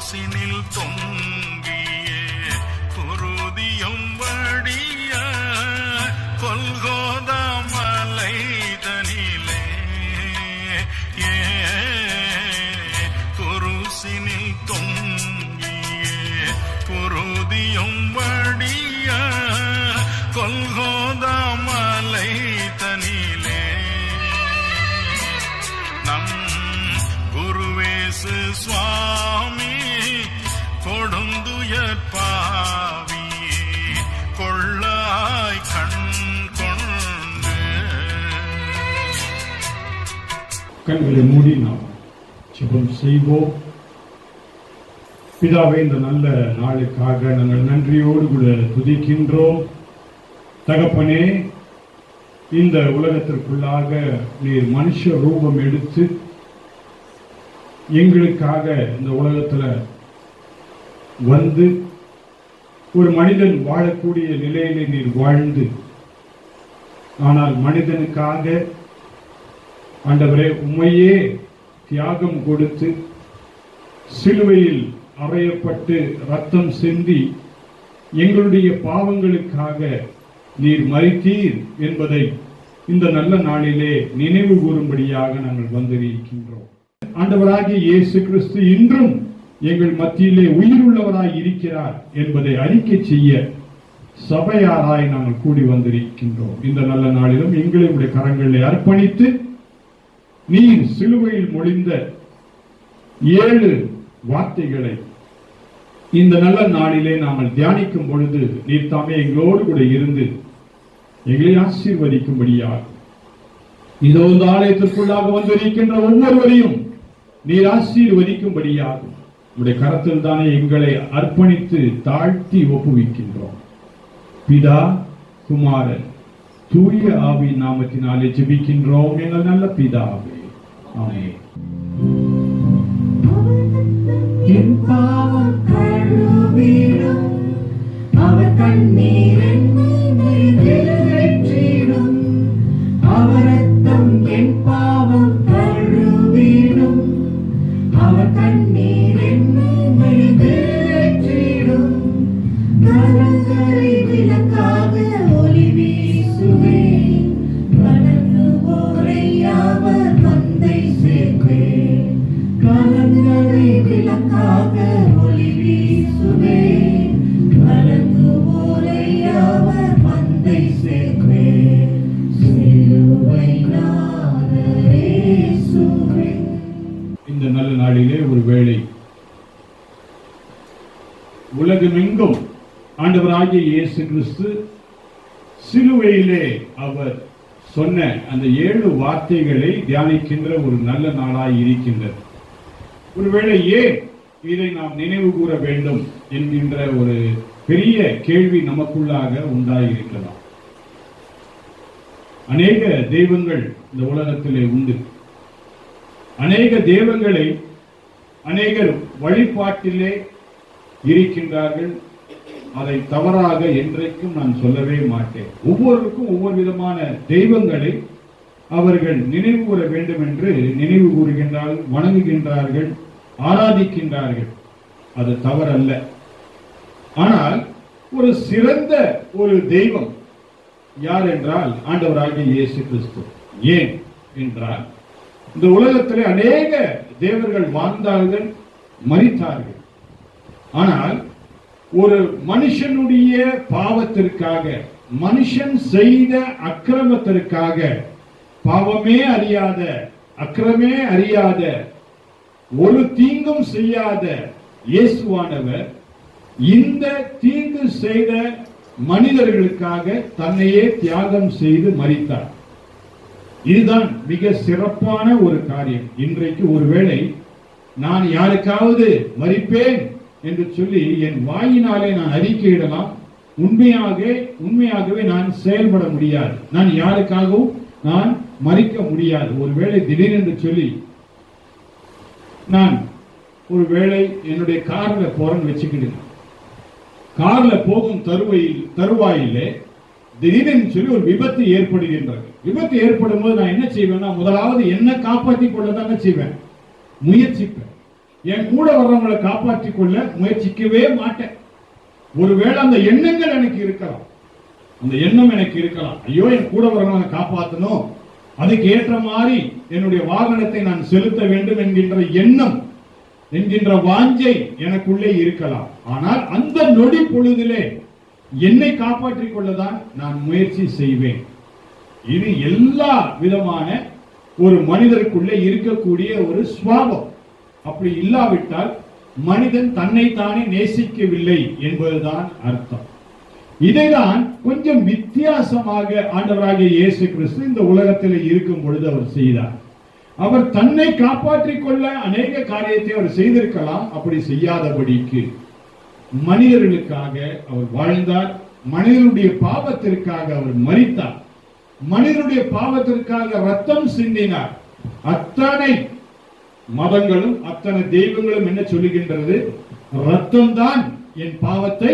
குருசினில் தொங்கிய குருதியும் வடிய கொல்கோதா மலை தனிலே குருசினில் தொங்கிய குருதியும் வடிய கொல்கோதா மலை தனிலே நம் குருவேசு சுவாமி கொடுந்துயர் பாவி கொள்ளாய் கண் கொண்டு. கண்களை மூடி நாம் ஜெபம் செய்வோம். பிதாவே, இந்த நல்ல நாளுக்காக நாங்கள் நன்றியோடு கூட துதிக்கின்றோம். தகப்பனே, இந்த உலகத்திற்குள்ளாக நீர் மனுஷ ரூபம் எடுத்து எங்களுக்காக இந்த உலகத்துல வந்து ஒரு மனிதன் வாழக்கூடிய நிலையிலே நீர் வாழ்ந்து, ஆனால் மனிதனுக்காக ஆண்டவரே உம்மையே தியாகம் கொடுத்து சிலுவையில் அறையப்பட்டு ரத்தம் சிந்தி எங்களுடைய பாவங்களுக்காக நீர் மரித்தீர் என்பதை இந்த நல்ல நாளிலே நினைவு கூறும்படியாக நாங்கள் வந்திருக்கின்றோம். ஆண்டவராகிய இயேசு கிறிஸ்து இன்றும் எங்கள் மத்தியிலே உயிருள்ளவராய் இருக்கிறார் என்பதை அறிக்கை செய்ய சபையாராய் நாங்கள் கூடி வந்திருக்கின்றோம். இந்த நல்ல நாளிலும் எங்களுடைய கரங்களை அர்ப்பணித்து நீர் சிலுவையில் மொழிந்த 7 வார்த்தைகளை இந்த நல்ல நாளிலே நாங்கள் தியானிக்கும் பொழுது நீர் தாமே எங்களோடு கூட இருந்து எங்களை ஆசீர்வதிக்கும்படியாக இதோ இந்த ஆலயத்திற்குள்ளாக வந்திருக்கின்ற ஒவ்வொருவரையும் நீர் ஆசீர்வதிக்கும்படியாக உடைய கரத்தில் தானே எங்களை அர்ப்பணித்து தாழ்த்தி ஒப்புவிக்கின்றோம். பிதா, குமாரன், தூய ஆவி நாமத்தினாலே ஜெபிக்கின்றோம் எங்கள் நல்ல பிதாவே, ஆமென். என் பாவம் கழுவிடும் அவர் கண்ணீரின் நிறைவேற்றிடும் அவர் ரத்தம் என் பாவம் கழுவிடும் அவர் கண்ணீரின் நிறைவேற்றிடும் கலங்கரை விளக்காக ஒளி வீசுவேன் வணங்குவோரை அவர் மந்தை சேர்ப்பேன் கலங்கரை விளக்காக ஒளி வீசுவேன் வணங்குவோரை அவர் மந்தை சேர்ப்பேன் சிலுவை நாதரே இயேசுவே. இந்த நல்ல நாளிலே ஒருவேளை உலகமெங்கும் ஆண்டவராகிய இயேசு கிறிஸ்து சிலுவையிலே அவர் சொன்ன அந்த 7 வார்த்தைகளை தியானிக்கின்ற ஒரு நல்ல நாளாய் இருக்கின்றது. ஒருவேளை ஏன் இதை நாம் நினைவு கூற வேண்டும் என்கின்ற ஒரு பெரிய கேள்வி நமக்குள்ளாக உண்டாயிருக்கலாம். அநேக தெய்வங்கள் இந்த உலகத்திலே உண்டு. அநேக தெய்வங்களை அநேகர் வழிபாட்டிலே இருக்கின்றார்கள். அதை தவறாக என்றைக்கும் நான் சொல்லவே மாட்டேன். ஒவ்வொருவருக்கும் ஒவ்வொரு விதமான தெய்வங்களை அவர்கள் நினைவு கூற வேண்டும் என்று நினைவு கூறுகின்றார்கள், வணங்குகின்றார்கள், ஆராதிக்கின்றார்கள். அது தவறல்ல. ஆனால் ஒரு சிறந்த ஒரு தெய்வம் யார் என்றால் ஆண்டவராகிய இயேசு கிறிஸ்து. ஏன் என்றால் இந்த உலகத்திலே அநேக தேவர்கள் வாழ்ந்தார்கள், மரித்தார்கள். ஆனால் ஒரு மனுஷனுடைய பாவத்திற்காக, மனுஷன் செய்த அக்கிரமத்திற்காக, பாவமே அறியாத, அக்கிரமே அறியாத, ஒரு தீங்கும் செய்யாத இயேசுவானவர் இந்த தீங்கு செய்த மனிதர்களுக்காக தன்னையே தியாகம் செய்து மரித்தார். இதுதான் மிக சிறப்பான ஒரு காரியம். இன்றைக்கு ஒருவேளை நான் யாருக்காவது மரிப்பேன் என்று சொல்லி என் வாயினாலே நான் அறிக்கையிடலாம். உண்மையாகவே நான் செயல்பட முடியாது. நான் யாருக்காகவும் நான் மரிக்க முடியாது. ஒருவேளை திடீரென்று சொல்லி நான் ஒருவேளை என்னுடைய கார்ல போறேன்னு வச்சுக்கிடுங்க. கார்ல போகும் தருவாயிலே திடீரென்று சொல்லி ஒரு விபத்து ஏற்படுகின்றது. விபத்து ஏற்படும் போது நான் என்ன செய்வேன்னா, முதலாவது என்ன காப்பாற்றிக் கொள்ளதான் செய்வேன், முயற்சிப்பேன். என் கூட வர்றவங்களை காப்பாற்றிக் கொள்ள முயற்சிக்கவே மாட்டேன். ஒருவேளை அந்த எண்ணங்கள் எனக்கு இருக்கலாம், அந்த எண்ணம் எனக்கு இருக்கலாம், ஐயோ என் கூட வர்றவங்களை காப்பாற்றணும், அதுக்கு ஏற்ற மாதிரி என்னுடைய வாகனத்தை நான் செலுத்த வேண்டும் என்கின்ற எண்ணம், என்கின்ற வாஞ்சை எனக்குள்ளே இருக்கலாம். ஆனால் அந்த நொடி பொழுதிலே என்னை காப்பாற்றிக் கொள்ளதான் நான் முயற்சி செய்வேன். இது எல்லா விதமான ஒரு மனிதருக்குள்ளே இருக்கக்கூடிய ஒரு சுபாவம். அப்படி இல்லாவிட்டால் மனிதன் தன்னைத்தானே நேசிக்கவில்லை என்பதுதான் அர்த்தம். இதைதான் கொஞ்சம் வித்தியாசமாக ஆண்டவராகிய இயேசு கிறிஸ்து இந்த உலகத்தில் இருக்கும் பொழுது அவர் செய்தார். அவர் தன்னை காப்பாற்றிக் கொள்ள அநேக காரியத்தை அவர் செய்திருக்கலாம். அப்படி செய்யாதபடிக்கு மனிதர்களுக்காக அவர் வாழ்ந்தார். மனிதனுடைய பாவத்திற்காக அவர் மரித்தார். மனிதனுடைய பாவத்திற்காக ரத்தம் சிந்தினார். அத்தனை மதங்களும் அத்தனை தெய்வங்களும் என்ன சொல்லுகின்றது? ரத்தம் தான் என் பாவத்தை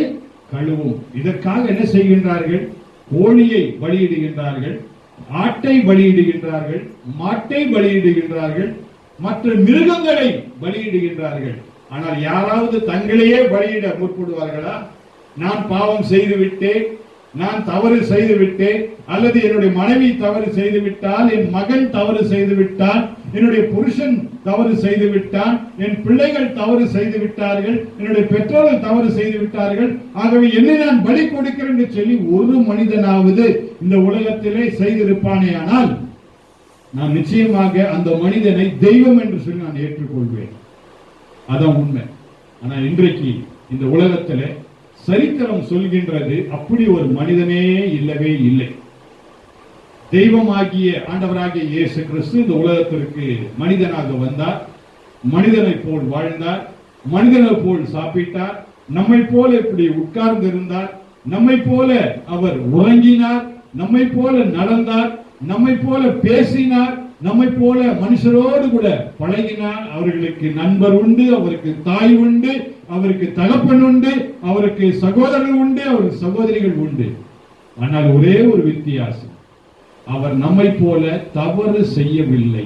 கழுவும். இதற்காக என்ன செய்கின்றார்கள்? கோழியை பலியிடுகின்றார்கள், ஆட்டை பலியிடுகின்றார்கள், மாட்டை பலியிடுகின்றார்கள், மற்ற மிருகங்களை பலியிடுகின்றார்கள். ஆனால் யாராவது தங்களையே பலியிட முற்படுவார்களா? நான் பாவம் செய்து விட்டேன், நான் தவறு செய்து விட்டேன், அல்லது என்னுடைய மனைவி தவறு செய்து விட்டால், என் மகன் தவறு செய்து விட்டான், என்னுடைய புருஷன் தவறு செய்து விட்டான், என் பிள்ளைகள் தவறு செய்து விட்டார்கள், என்னுடைய பெற்றோர்கள் தவறு செய்து விட்டார்கள், ஆகவே என்னை நான் பலி கொடுக்கிறேன் என்று சொல்லி ஒரு மனிதனாவது இந்த உலகத்திலே செய்திருப்பானே ஆனால் நான் நிச்சயமாக அந்த மனிதனை தெய்வம் என்று சொல்லி நான் ஏற்றுக்கொள்வேன். அதான் உண்மை. ஆனால் இன்றைக்கு இந்த உலகத்திலே சரித்திரம் சொல்கின்றது அப்படி ஒரு மனிதனே இல்லவே இல்லை. தெய்வமாகிய ஆண்டவராகிய இயேசு கிறிஸ்து இந்த உலகத்திற்கு மனிதனாக வந்தார். மனிதனை போல் வாழ்ந்தார், மனிதனை போல் சாப்பிட்டார், நம்மை போல இப்படி உட்கார்ந்து இருந்தார், நம்மை போல அவர் உறங்கினார், நம்மை போல நடந்தார், நம்மை போல பேசினார், நம்மை போல மனுஷரோடு கூட பழகினார். அவர்களுக்கு நண்பர் உண்டு, அவருக்கு தாய் உண்டு, அவருக்கு தகப்பன் உண்டு, அவருக்கு சகோதரர்கள் உண்டு, அவருக்கு சகோதரிகள் உண்டு. ஆனால் ஒரே ஒரு வித்தியாசம், அவர் நம்மை போல தவறு செய்யவில்லை.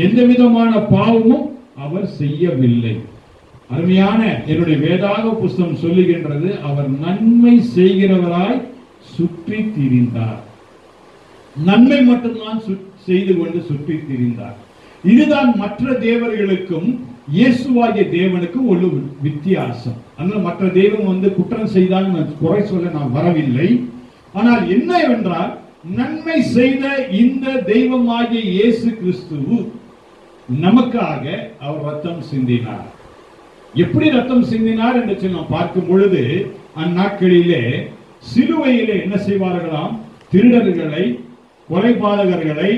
எந்த விதமான பாவமும் அவர் செய்யவில்லை. அருமையான என்னுடைய வேதாக புஸ்தகம் சொல்லுகின்றது, அவர் நன்மை செய்கிறவராய் சுற்றி திரிந்தார். நன்மை மட்டும்தான் செய்து கொண்டு சுற்றி திரிந்தார். இதுதான் மற்ற தேவர்களுக்கும் இயேசுவாகிய தேவனுக்கும் ஒரு வித்தியாசம். அதனால மற்ற தெய்வம் குற்றம் செய்தால் குறை சொல்ல நான் வரவில்லை. ஆனால் என்னவென்றால், நன்மை செய்த இந்த தெய்வமாகிய இயேசு கிறிஸ்து நமக்காக அவர் ரத்தம் சிந்தினார். எப்படி ரத்தம் சிந்தினார் என்று சொல்லி நாம் பார்க்கும் பொழுது, அந்நாட்களிலே சிலுவையிலே என்ன செய்வார்களாம்? திருடர்களை, கொலைபாதகர்களை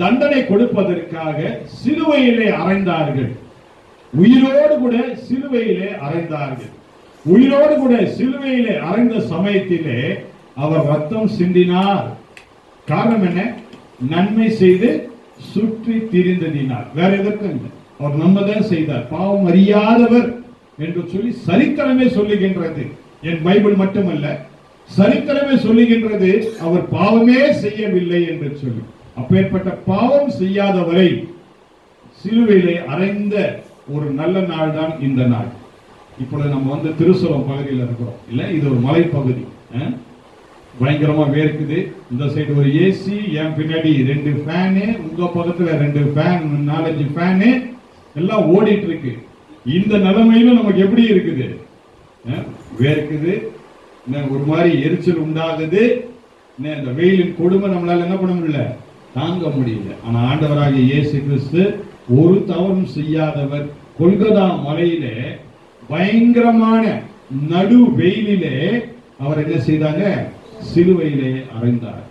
தண்டனை கொடுப்பதற்காக சிலுவையிலே அறைந்தார்கள். உயிரோடு கூட சிலுவையிலே அறைந்தார்கள். உயிரோடு கூட சிலுவையிலே அறைந்த சமயத்திலே அவர் ரத்தம் சிந்தினார். காரணம் என்ன? நன்மை செய்து சுற்றி திரிந்ததினார். வேற எதற்கும் இல்லை. அவர் நன்மைதான் செய்தார். பாவம் அறியாதவர் என்று சொல்லி சரித்திரமே சொல்லுகின்றது. என் பைபிள் மட்டுமல்ல, சரித்திரமே சொல்லுகின்றது அவர் பாவமே செய்யவில்லை என்று சொல்லி. அப்பேற்பட்ட பாவம் செய்யாதவரை சிலுவையிலே அறைந்த ஒரு நல்ல நாள் தான் இந்த நாள். இப்பொழுது நம்ம திருசூலம் பகுதியில் இருக்கிறோம் இல்ல? இது ஒரு மலைப்பகுதி. பயங்கரமா வேர்க்குது. இந்த சைடு ஒரு ஏசி, என் பின்னாடி 2 ஃபேனு, உங்க பக்கத்துல 2 ஃபேன், 4-5 ஃபேனு எல்லாம் ஓடிட்டு இருக்கு. இந்த நிலைமையில நமக்கு எப்படி இருக்குது? வேர்க்குது, ஒரு மாதிரி எரிச்சல் உண்டாகுது. இந்த வெயிலின் கொடுமை நம்மளால என்ன பண்ண முடியல, தாங்க முடியல. ஆனா ஆண்டவராகிய இயேசு கிறிஸ்து ஒரு தவறும் செய்யாதவர். கொல்கதா மலையிலே பயங்கரமான நடு வெயிலிலே அவர் என்ன செய்தாங்க? சிலுவையிலே அறைந்தார்.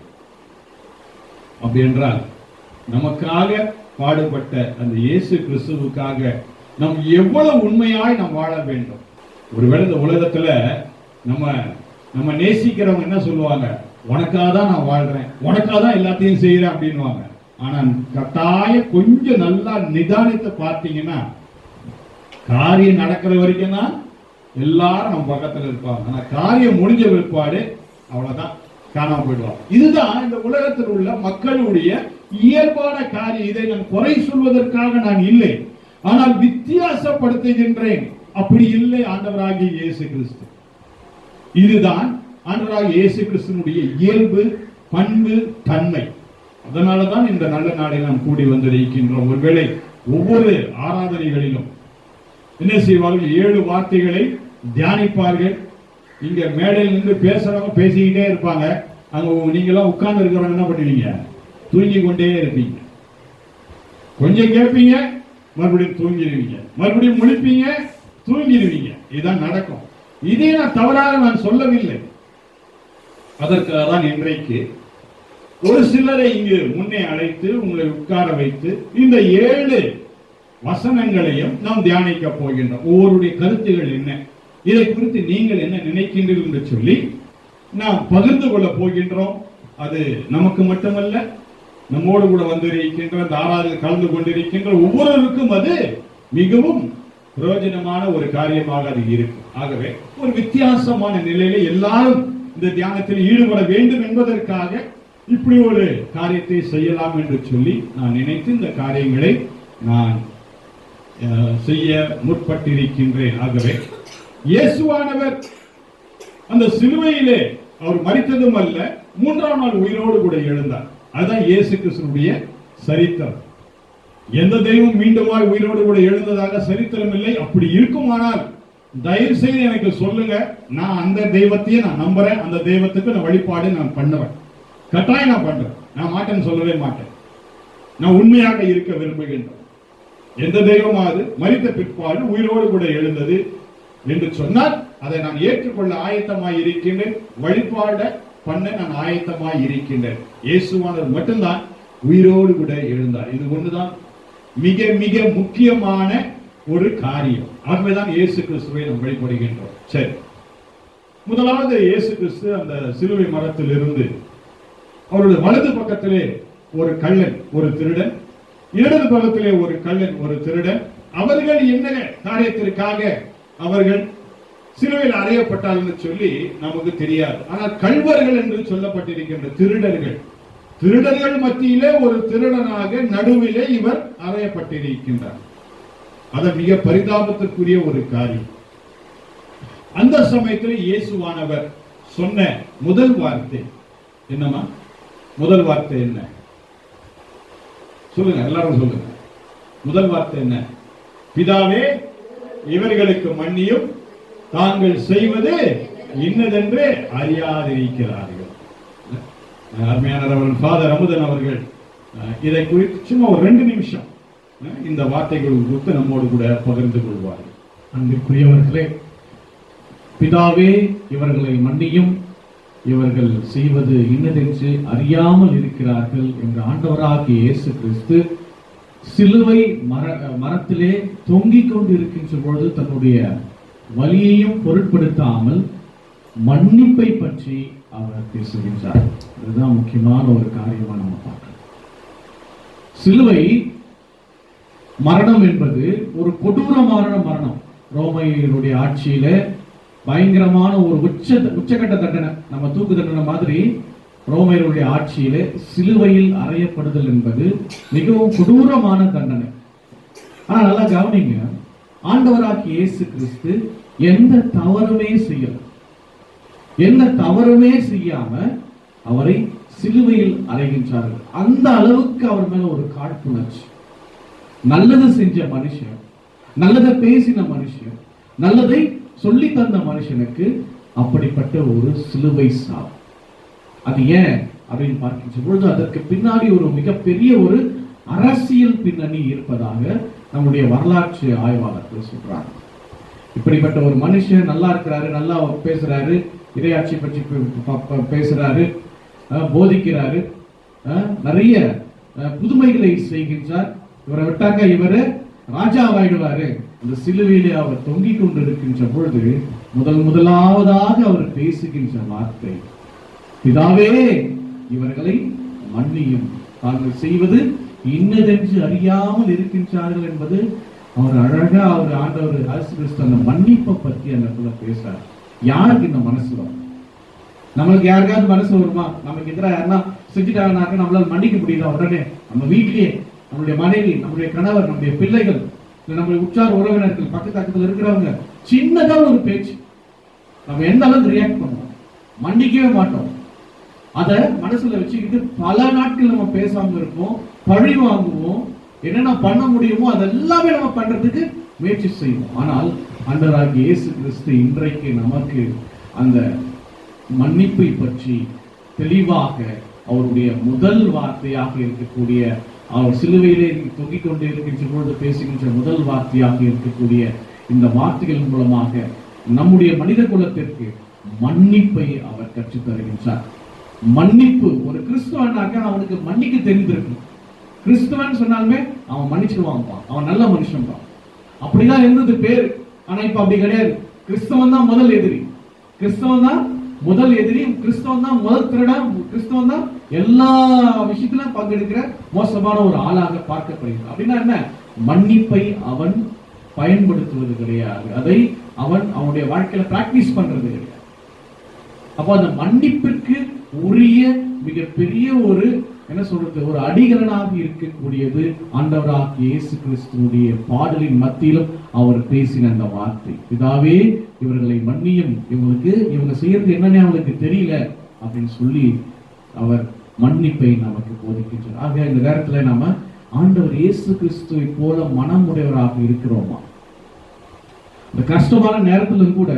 அப்படி என்றால் நமக்காக பாடுபட்ட அந்த இயேசு கிறிஸ்துவுக்காக நாம் எவ்வளவு உண்மையாய் நாம் வாழ வேண்டும். ஒருவேளை இந்த உலகத்துல நம்ம நேசிக்கிறவங்க என்ன சொல்லுவாங்க? உனக்காக தான் நான் வாழ்றேன், உனக்காக தான் எல்லாத்தையும் செய்யறேன் அப்படின்வாங்க. ஆனா கட்டாய கொஞ்சம் நல்லா நிதானித்து பார்த்தீங்கன்னா, காரியம் நடக்கிற வரைக்கும் தான் எல்லாரும் நம்ம பக்கத்துல இருப்பாங்க. ஆனா காரியம் முடிஞ்ச பிற்பாடு அவ்வளவுதான், காணாம போயிடுவாங்க. இதுதான் இந்த உலகத்தில் உள்ள மக்களுடைய இயல்பான காரியம். இதை நான் குறை சொல்வதற்காக நான் இல்லை. ஆனால் வித்தியாசப்படுத்துகின்றேன். அப்படி இல்லை ஆண்டவராகிய இயேசு கிறிஸ்து. இதுதான் ஆண்டவராகிய இயேசு கிறிஸ்துனுடைய இயல்பு, பண்பு, தன்மை. அதனாலதான் இந்த நல்ல நாளை நாம் கூடி வந்திருக்கின்றோம். ஒருவேளை ஒவ்வொரு ஆராதனைகளிலும் என்ன செய்வார்கள்? 7 வார்த்தைகளை தியானிப்பார்கள். இங்க மேடையில் நின்று பேசுறவங்க பேசிக்கிட்டே இருப்பாங்க. அங்க நீங்களாம் உட்கார்ந்து இருக்கிறவங்க என்ன பண்ணுவீங்க? தூங்கி கொண்டே இருப்பீங்க. கொஞ்சம் கேட்பீங்க, மறுபடியும் தூங்கிடுவீங்க, மறுபடியும் முழிப்பீங்க, தூங்கிடுவீங்க. இதுதான் நடக்கும். இதே நான் தவறாக நான் சொல்லவில்லை. அதற்காக தான் இன்றைக்கு ஒரு சிலரை இங்கு முன்னே அழைத்து உங்களை உட்கார வைத்து இந்த 7 வசனங்களையும் நாம் தியானிக்க போகின்றோம். ஒவ்வொருடைய கருத்துகள் என்ன, இதை குறித்து நீங்கள் என்ன நினைக்கின்றீர்கள் என்று சொல்லி நாம் பகிர்ந்து கொள்ள போகின்றோம். அது நமக்கு மட்டுமல்ல, நம்மோடு கூட வந்திருக்கின்ற அந்த ஆராதனை கலந்து கொண்டிருக்கின்ற ஒவ்வொருவருக்கும் அது மிகவும் பிரயோஜனமான ஒரு காரியமாக அது இருக்கும். ஆகவே ஒரு வித்தியாசமான நிலையில எல்லாரும் இந்த தியானத்தில் ஈடுபட வேண்டும் என்பதற்காக இப்படி ஒரு காரியத்தை செய்யலாம் என்று சொல்லி நான் நினைத்து இந்த காரியங்களை நான் செய்ய முற்பட்டிருக்கின்றேன். ஆகவே இயேசுவானவர் அந்த சிலுவையிலே அவர் மரித்ததும் அல்ல, 3ஆம் நாள் உயிரோடு கூட எழுந்தார். அதுதான் இயேசு கிறிஸ்துவினுடைய சரித்திரம். எந்த தெய்வம் மீண்டுமாய் உயிரோடு கூட எழுந்ததாக சரித்திரம் இல்லை. அப்படி இருக்குமானால் தயவு செய்து எனக்கு சொல்லுங்க. நான் அந்த தெய்வத்தையே நான் நம்புறேன். அந்த தெய்வத்துக்கு நான் வழிபாடு நான் பண்ணுவேன். கட்டாயம் நான் பண்றேன். நான் மாட்டேன்னு சொல்லவே மாட்டேன். நான் உண்மையாக இருக்க விரும்புகின்றேன். எந்த தெய்வமாவது மரித்த பிற்பாடு உயிரோடு கூட எழுந்தது என்று சொன்னால் அதை நான் ஏற்றுக்கொள்ள ஆயத்தமாய் இருக்கின்றேன். வழிபாட பண்ண நான் ஆயத்தமாய் இருக்கின்றேன். இயேசுவானவர் மட்டும்தான் உயிரோடு கூட எழுந்தார். இது ஒன்றுதான் மிக மிக முக்கியமான ஒரு காரியம். ஆகவேதான் இயேசு கிறிஸ்துவை நாம் வழிபடுகின்றோம். சரி, முதலாவது இயேசு கிறிஸ்து அந்த சிலுவை மரத்தில் இருந்து அவருடைய வலது பக்கத்திலே ஒரு கள்ளன், ஒரு திருடன், இடது பக்கத்திலே ஒரு கள்ளன், ஒரு திருடன். அவர்கள் என்ன காரியத்திற்காக அவர்கள் சிலுவையில் அறையப்பட்டார்கள் என்று சொல்லி நமக்கு தெரியாது. ஆனால் கள்வர்கள் என்று சொல்லப்பட்டிருக்கின்ற திருடர்கள், திருடர்கள் மத்தியிலே ஒரு திருடனாக நடுவிலே இவர் அறையப்பட்டிருக்கின்றார். அது மிக பரிதாபத்திற்குரிய ஒரு காரியம். அந்த சமயத்தில் இயேசுவானவர் சொன்ன முதல் வார்த்தை என்னமா? முதல் வார்த்தை என்ன சொல்லுங்க, எல்லாரும் சொல்லுங்க. முதல் வார்த்தை என்ன? பிதாவே, இவர்களுக்கு மன்னியும், தாங்கள் செய்வது இன்னதென்று அறியாதிருக்கிறார்கள். அருமையானவர் ஃபாதர் அமுதன் அவர்கள் இதை குறித்து சும்மா ஒரு 2 நிமிஷம் இந்த வார்த்தைகள் குறித்து நம்மோடு கூட பகிர்ந்து கொள்வார்கள். அன்பிற்குரியவர்களே, பிதாவே இவர்களை மன்னியும், இவர்கள் செய்வது இன்னதென்று அறியாமல் இருக்கிறார்கள் என்று ஆண்டவராகிய இயேசு கிறிஸ்து சிலுவை மரத்திலே தொங்கிக் கொண்டு இருக்கின்ற பொழுது தன்னுடைய வலியையும் பொருட்படுத்தாமல் மன்னிப்பை பற்றி அவர் பேசுகின்றார். இதுதான் முக்கியமான ஒரு காரியமா நம்ம பார்க்கிறோம். சிலுவை மரணம் என்பது ஒரு கொடூரமான மரணம். ரோமையருடைய ஆட்சியில பயங்கரமான ஒரு உச்சகட்ட தண்டனை, நம்ம தூக்கு தண்டனை மாதிரி ரோமையருடைய ஆட்சியில சிலுவையில் அறையப்படுதல் என்பது மிகவும் கொடூரமான தண்டனை. ஆனா நல்லா கவனிங்க, ஆண்டவராகிய இயேசு கிறிஸ்து எந்த தவறுமே செய்யல, எந்த தவறுமே செய்யாம அவரை சிலுவையில் அறைகின்றார்கள். அந்த அளவுக்கு அவர் மேல ஒரு காழ்ப்புணர்ச்சி. நல்லது செஞ்ச மனுஷன், நல்லதை பேசின மனுஷன், நல்லதை சொல்லி தந்த மனுஷனுக்கு அப்படிப்பட்ட ஒரு சிலுவை சாவு. அது ஏன் அப்படின்னு பார்க்கின்ற பொழுது அதற்கு பின்னாடி ஒரு மிகப்பெரிய ஒரு அரசியல் பின்னணி இருப்பதாக நம்முடைய வரலாற்று ஆய்வாளர்கள் சொல்றாங்க. இப்படிப்பட்ட ஒரு மனுஷன் நல்லா இருக்கிறாரு, நல்லா பேசுறாரு, இறையாட்சி பற்றி பேசுறாரு, போதிக்கிறாரு, நிறைய புதுமைகளை செய்கின்றார். இவரை விட்டாக்க இவரு ராஜாவாயிடுவாரு. அந்த சிலுவையிலே அவர் தொங்கிக் கொண்டிருக்கின்ற பொழுது முதலாவதாக அவர் பேசுகின்ற வார்த்தை, பிதாவே இவர்களை மன்னியும், தாங்கள் செய்வது இன்னதென்று அறியாமல் இருக்கின்றார்கள் என்பது அவர் அழகா அவர் ஆண்டவர் இயேசு கிறிஸ்து அந்த மன்னிப்பை பற்றி அந்த இடத்துல பேசுறார். யாருக்கு இந்த மனசு வரும்? நம்மளுக்கு யாருக்காவது மனசு வருமா? நமக்கு எதிராக யாருன்னா செஞ்சுட்டாங்கனாக்க நம்மளால மன்னிக்க முடியுதா? உடனே நம்ம வீட்லயே நம்மளுடைய மனைவி, நம்முடைய கணவர், நம்முடைய பிள்ளைகள் நம்ம உற்சார உறவினர்கள் பக்கத்துல இருக்கிறவங்க சின்னதா ஒரு பேச்சு நம்ம எந்த அளவுக்கு ரியாக்ட் பண்ணுவோம், மன்னிக்கவே மாட்டோம். அத மனசுல வச்சுக்கிட்டு பல நாட்கள் நம்ம பேசாம இருப்போம், பழி வாங்குவோம், என்னென்ன பண்ண முடியுமோ அதெல்லாமே நம்ம பண்றதுக்கு முயற்சி செய்வோம். ஆனால் ஆண்டவராகிய இயேசு கிறிஸ்து இன்றைக்கு நமக்கு அந்த மன்னிப்பை பற்றி தெளிவாக அவருடைய முதல் வார்த்தையாக இருக்கக்கூடிய, அவர் சிலுவையிலே தொங்கிக் கொண்டு இருக்கின்ற பொழுது பேசுகின்ற முதல் வார்த்தையாக இருக்கக்கூடிய இந்த வார்த்தைகள் மூலமாக நம்முடைய மனித குலத்திற்கு மன்னிப்பை அவர் கற்றுத் தருகின்றார். மன்னிப்பு, ஒரு கிறிஸ்துவனாக்க அவனுக்கு மன்னிக்க தெரிந்திருக்கும். கிறிஸ்துவன் சொன்னாலுமே அவன் மன்னிச்சிடுவான்ப்பா, அவன் நல்ல மனுஷன் தான், அப்படிதான் இருந்தது பேரு. ஆனா இப்ப அப்படி கிடையாது. கிறிஸ்தவன் தான் முதல் எதிரி, கிறிஸ்தவன் தான் முதல் எதிரி, கிறிஸ்தவன் தான் முதல் திருடன், கிறிஸ்தவன் தான் எல்லா விஷயத்திலும் பங்கெடுக்கிற மோசமான ஒரு ஆளாக பார்க்கப்படுகிறார். அப்படின்னா என்ன? மன்னிப்பை அவன் பயன்படுத்துவது கிடையாது, அதை அவன் அவனுடைய வாழ்க்கையில பிராக்டிஸ் பண்றது கிடையாது. அப்போ அந்த மன்னிப்பிற்கு உரிய மிகப்பெரிய ஒரு என்ன சொல்றது, ஒரு அடிகலனாக இருக்கக்கூடியது ஆண்டவராகிய இயேசு கிறிஸ்துவுடைய பாடலின் மத்தியிலும் அவர் பேசின அந்த வார்த்தை, பிதாவே இவர்களை மன்னியும், இவங்க செய்யறது என்னன்னு அவங்களுக்கு தெரியல அப்படின்னு சொல்லி அவர் மன்னிப்பை நமக்கு போதிக்கின்றார். ஆக இந்த நேரத்துல நாம ஆண்டவர் இயேசு கிறிஸ்துவை போல மனமுடையவராக இருக்கிறோமா? இந்த கஷ்டமான நேரத்திலும் கூட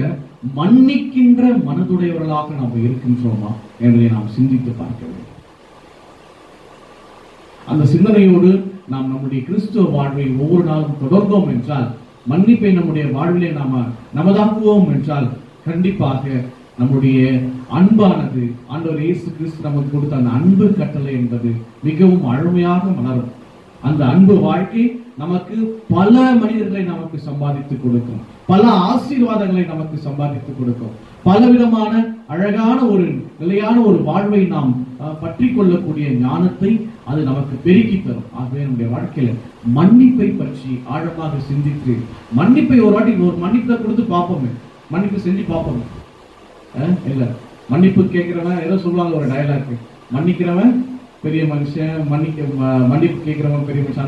மன்னிக்கின்ற மனதுடையவர்களாக நாம் இருக்கின்றோமா என்பதை நாம் சிந்தித்து பார்க்க வேண்டும். அந்த சிந்தனையோடு நாம் நம்முடைய கிறிஸ்துவ வாழ்வை ஒவ்வொரு நாளும் தொடர்ந்தோம் என்றால், மன்னிப்பை நம்முடைய வாழ்விலே நாம நமதாக்குவோம் என்றால், கண்டிப்பாக நம்முடைய அன்பானது ஆண்டவர் இயேசு கிறிஸ்து நமக்கு கொடுத்த அந்த அன்பு கட்டளை என்பது மிகவும் அருமையாக மலரும். அந்த அன்பு வாழ்க்கை நமக்கு பல மனிதர்களை நமக்கு சம்பாதித்து கொடுக்கும், பல ஆசீர்வாதங்களை நமக்கு சம்பாதித்து கொடுக்கும், பலவிதமான அழகான ஒரு நிலையான ஒரு வாழ்வை நாம் பற்றி கொள்ளக்கூடிய ஞானத்தை அது நமக்கு பெருக்கி தரும். ஆகவே நம்முடைய வாழ்க்கையில மன்னிப்பை பற்றி ஆழமாக சிந்தித்து, மன்னிப்பை ஒரு வாட்டி ஒரு மன்னிப்பை கொடுத்து பார்ப்போமே, மன்னிப்பு செஞ்சு பார்ப்போமே. இல்ல மன்னிப்பு கேட்கிறவன் ஏதோ சொல்லுவாங்க ஒரு டயலாக், மன்னிக்கிறவன் பெரிய மனுஷன், மன்னிப்பு கேட்கிறவன் பெரிய மனுஷன்,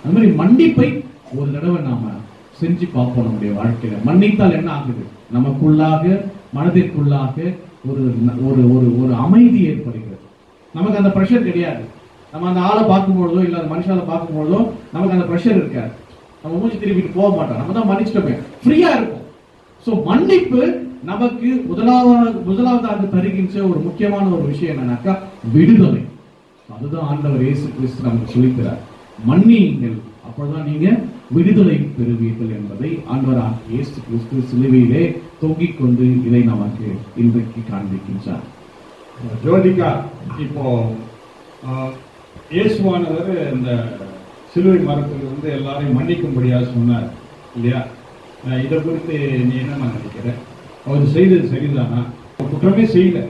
அந்த மாதிரி மன்னிப்பை ஒரு தடவை நாம செஞ்சு பார்ப்போம் நம்முடைய வாழ்க்கையில. மன்னித்தால் என்ன ஆகுது? நமக்குள்ளாக மனதிற்குள்ளாக ஒரு ஒரு ஒரு ஒரு அமைதி ஏற்படுகிறது. நமக்கு அந்த பிரஷர் கிடையாது. நம்ம அந்த ஆளை பார்க்கும்பொழுதோ இல்ல அந்த மனுஷால பார்க்கும்பொழுதோ நமக்கு அந்த பிரஷர் இருக்காது. நம்ம மூச்சு திருப்பிட்டு போக மாட்டோம், நம்ம தான் மன்னிச்சிட்டோமே, ஃப்ரீயா இருக்கும். சோ மன்னிப்பு நமக்கு முதலாவதாக தருகின்ற ஒரு முக்கியமான ஒரு விஷயம் என்னன்னாக்கா விடுதலை. அதுதான் ஆண்டவர் இயேசு கிறிஸ்து நமக்கு சொல்லிக்கிறார், மன்னியுங்கள், அப்பொழுதுதான் நீங்க விடுதலை பெறுவீர்கள் என்பதை ஆண்டவர் இயேசு கிறிஸ்து சிலுவையிலே தொங்கிக் கொண்டு இதை நமக்கு இன்றைக்கு காண்பிக்கின்றார். ஜோதிகா, இப்போ இயேசுவானவர் இந்த சிலுவை மரத்திலிருந்து எல்லாரையும் மன்னிக்கும்படியாக சொன்னார் இல்லையா? இதை குறித்து நீ என்ன நினைக்கிற? அவர் செய்தது சரிதானா? குற்றமே செய்யல,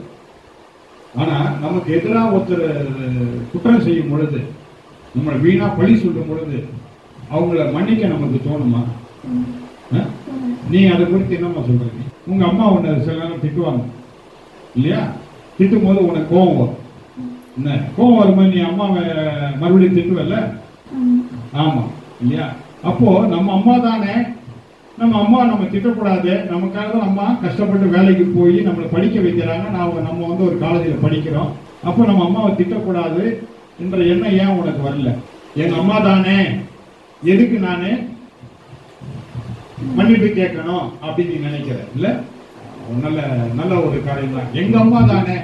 ஆனா நமக்கு எதிராக ஒருத்தர் குற்றம் செய்யும் பொழுது, நம்மளை வீணா பழி சொல்லும் பொழுது அவங்கள மன்னிக்க நமக்கு தோணுமா? நீ அதை குறித்து என்னம்மா சொல்றீங்க? உங்க அம்மா உன்னை சில நேரம் திட்டுவாங்க இல்லையா? திட்டும் போது உனக்கு கோபம் வரும். என்ன கோபம் வரும்போது நீ அம்மாவை மறுபடியும் திட்டுவல்ல? ஆமா இல்லையா? அப்போ நம்ம அம்மா தானே, நம்ம அம்மா நம்ம திட்டக்கூடாது, நமக்காக தான் அம்மா கஷ்டப்பட்டு வேலைக்கு போய் நம்மளை படிக்க வைக்கிறாங்க. நம்ம வந்து ஒரு காலேஜில் படிக்கிறோம். அப்போ நம்ம அம்மாவை திட்டக்கூடாது என்ற எண்ணம் ஏன் உனக்கு வரல? எங்க அம்மா தானே, எதுக்கு நானு மன்னிப்பு கேட்கணும் அப்படின்னு நீ நினைக்கிற இல்ல? நல்ல நல்ல ஒரு காரியம் தான். எங்க அம்மா தானே,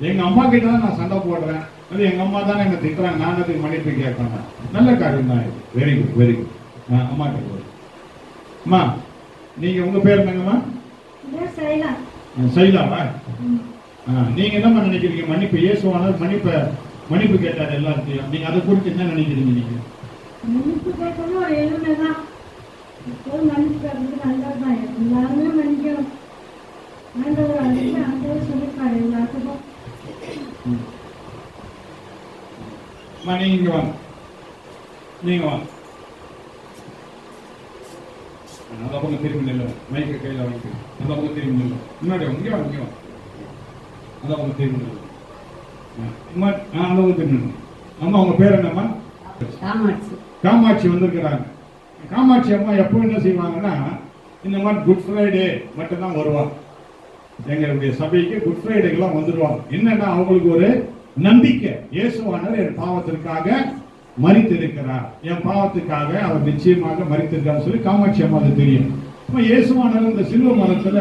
எங்க அம்மா கிட்ட தான் நான் சண்டை போடுறேன், அது எங்க அம்மா தானே என்ன திட்டுறாங்க, நான் அதுக்கு மன்னிப்பு கேட்கணும். நல்ல காரியம் தான் இது. Very good very good. அம்மா கிட்ட அம்மா, நீங்க உங்க பேர் என்னங்கம்மா? சைலாவா? நீங்க என்ன நினைக்கிறீங்க? மன்னிப்பு இயேசுவானவர் மன்னிப்பு கேட்டாரு எல்லாத்தையும், நீங்க அதை குறித்து என்ன நினைக்கிறீங்க? நீங்க மன்னிப்பு கேட்கணும் ஒரு எளிமை தான். மன்னிப்பு கேட்கறது நல்லதுதான், எல்லாருமே மன்னிக்கணும். ஆண்டவர் அதுக்கு ஆண்டவர் சொல்லிருக்காரு எல்லாத்துக்கும். நீங்க வாங்க, நீங்க வாங்க. அந்த பக்கம் திரும்பி நில்ல, மைக்க கையில வாங்கி அந்த பக்கம் திரும்பி நில்ல, முன்னாடி இங்கே வாங்க, இங்கே வாங்க, அந்த பக்கம் திரும்பி நில்ல, அந்த பக்கம் திரும்பி நில்ல. அம்மா உங்க பேர் என்னம்மா? காமாட்சி. காமாட்சி வந்திருக்கிறாங்க. காமாட்சி அம்மா எப்போ என்ன செய்வாங்கன்னா இந்த மாதிரி குட் ஃப்ரைடே மட்டும்தான் வருவாங்க. எங்களுடைய சபைக்கு குட் ஃப்ரைடேக்கெல்லாம் வந்துடுவாங்க. என்னன்னா அவங்களுக்கு ஒரு நம்பிக்கை, இயேசுவானவர் என் பாவத்திற்காக மரித்திருக்கிறார், என் பாவத்துக்காக அவர் நிச்சயமாக மரித்திருக்கார் சொல்லி காமாட்சி அம்மாவுக்கு தெரியும். இயேசுவானவர் இந்த சிலுவை மரத்துல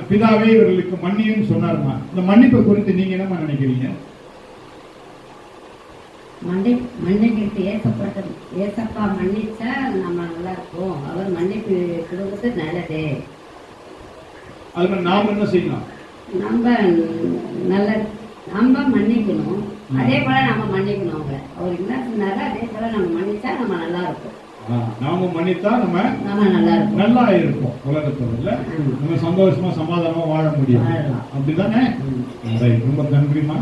பிதாவே இவர்களுக்கு மன்னியும் சொன்னார்மா. இந்த மன்னிப்பை குறித்து நீங்க என்ன நினைக்கிறீங்க? மன்னிக்கிட்டு ஏசப்பா மன்னிச்சா நம்ம நல்லா இருக்கும். அவர் மன்னிப்பு கொடுக்குறது நல்லது. அதுல நாம என்ன செய்யணும்? நம்ம மன்னிக்கணும். அதே போல நம்ம மன்னிக்கணும். அவர் என்ன சொன்னாரோ அதே போல நம்ம மன்னிச்சா நம்ம நல்லா இருக்கும். நாம மன்னித்தா நம்ம நல்லா இருக்கும். உலகத்துல நம்ம சந்தோஷமா சமாதானமா வாழ முடியும். அப்படித்தானே? ரொம்ப நன்றிமா.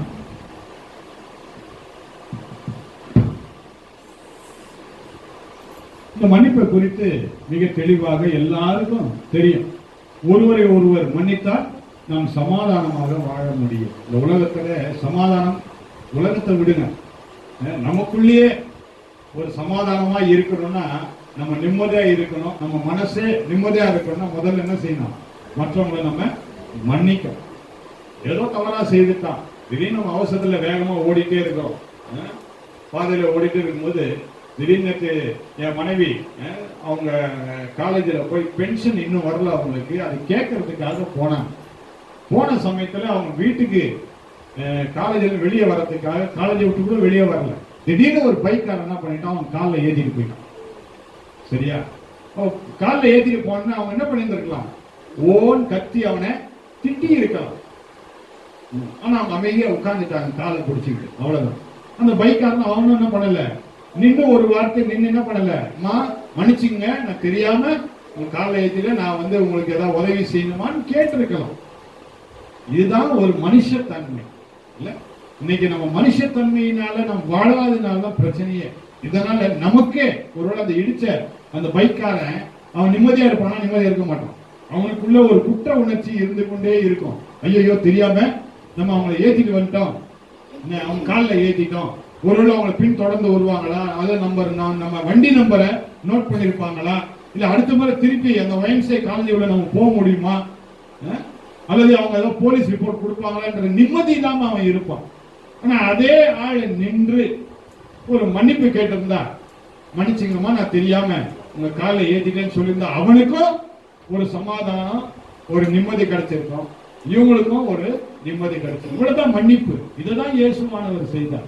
இந்த மன்னிப்பை குறித்து மிக தெளிவாக எல்லாருக்கும் தெரியும். ஒருவரை ஒருவர் மன்னித்தால் நாம் சமாதானமாக வாழ முடியும். இந்த உலகத்துல சமாதானம், உலகத்தை விடுங்க, நமக்குள்ளேயே ஒரு சமாதானமா இருக்கணும்னா நம்ம நிம்மதியா இருக்கணும். நம்ம மனசே நிம்மதியா இருக்கணும்னா முதல்ல என்ன செய்யணும்? மற்றவங்களை நம்ம மன்னிக்கணும். ஏதோ தவறா செய்துட்டான், திடீர்னு நம்ம அவசரத்துல வேகமா ஓடிட்டே இருக்கிறோம். பாதையில ஓடிட்டு இருக்கும்போது திடீர்னு என் மனைவி அவங்க காலேஜில் போய் பென்ஷன் இன்னும் வரல அவங்களுக்கு, அது கேட்கறதுக்காக போன சமயத்துல அவங்க வீட்டுக்கு காலேஜில் வெளியே வர்றதுக்காக காலேஜை விட்டு கூட வெளியே வரல. திடீர்னு ஒரு பைக்காரன் என்ன பண்ணிட்டான், அவன் காலில் ஏற்றிட்டு போயிட்டான். சரியா? காலில் ஏற்றிட்டு போனா அவங்க என்ன பண்ணியிருந்திருக்கலாம்? ஓன் கத்தி அவனை திட்டி இருக்கலாம். ஆனா அவங்க அமைதியா உட்கார்ந்துட்டாங்க காலை பிடிச்சிக்கிட்டு. அவ்வளவுதான். அந்த பைக்காரன் அவனும் என்ன பண்ணல, நின்று ஒரு வார்த்தை நின்று என்ன பண்ணல, மன்னிச்சுங்க நான் தெரியாம உங்க கால ஏத்தில நான் உங்களுக்கு ஏதாவது உதவி செய்யணுமான்னு கேட்டிருக்கலாம். இதுதான் ஒரு மனுஷத்தன்மை இல்ல. இன்னைக்கு நம்ம மனுஷத்தன்மையினால நம்ம வாழாதனால தான் பிரச்சனையே. இதனால நமக்கே ஒருவேளை அந்த இடிச்ச அந்த பைக்காரன் அவன் நிம்மதியா இருப்பானா? நிம்மதியா இருக்க மாட்டான். அவனுக்குள்ள ஒரு குற்ற உணர்ச்சி இருந்து கொண்டே இருக்கும். ஐயோ தெரியாம நம்ம அவங்களை ஏத்திட்டு வந்துட்டோம், அவங்க காலில் ஏத்திட்டோம், ஒருவேளை அவங்களை பின் தொடர்ந்து வருவாங்களா, அதை நம்ம வண்டி நம்பரை நோட் பண்ணிருப்பாங்களா, இல்ல அடுத்த முறை திருப்பி அந்த ஒயன்சே காலேஜில் நம்ம போக முடியுமா, அல்லது அவங்க ஏதோ போலீஸ் ரிப்போர்ட் கொடுப்பாங்களான்ற நிம்மதி இல்லாம அவன் இருப்பான். ஆனா அதே ஆள் நின்று ஒரு மன்னிப்பு கேட்டிருந்தா, மன்னிச்சுங்கம்மா நான் தெரியாம உங்க காலை ஏத்திட்டேன்னு சொல்லியிருந்தா அவனுக்கும் ஒரு சமாதானம், ஒரு நிம்மதி கிடைச்சிருக்கும், இவங்களுக்கும் ஒரு நிம்மதி கிடைச்சிருக்கும். இவ்வளவுதான் மன்னிப்பு. இதுதான் இயேசுவானவர் செய்தார்.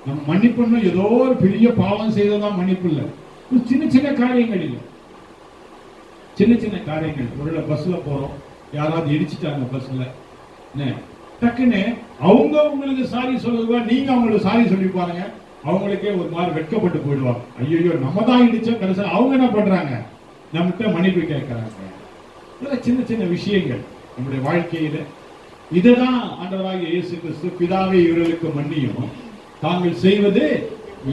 நம்ம மன்னிப்புன்னு ஏதோ ஒரு பெரிய பாவம் செய்ததான் மன்னிப்பு இல்லை. சின்ன சின்ன காரியங்கள் இல்லை, சின்ன சின்ன காரியங்கள். ஒரு பஸ்ல போறோம், யாராவது இடிச்சுட்டாங்க பஸ்ல, டக்குன்னு அவங்க உங்களுக்கு சாரி சொல்லுவா, நீங்க அவங்களுக்கு சாரி சொல்லி பாருங்க, அவங்களுக்கே ஒரு மாதிரி வெட்கப்பட்டு போயிடுவாங்க. ஐயோ நம்ம தான் இடிச்சோம். கடைசியில் அவங்க என்ன பண்றாங்க, நம்மகிட்ட மன்னிப்பு கேட்கிறாங்க. இதெல்லாம் சின்ன சின்ன விஷயங்கள் நம்முடைய வாழ்க்கையில. இதுதான் ஆண்டவராகிய இயேசு கிறிஸ்து பிதாவே இவர்களுக்கு மன்னியும், தாங்கள் செய்வது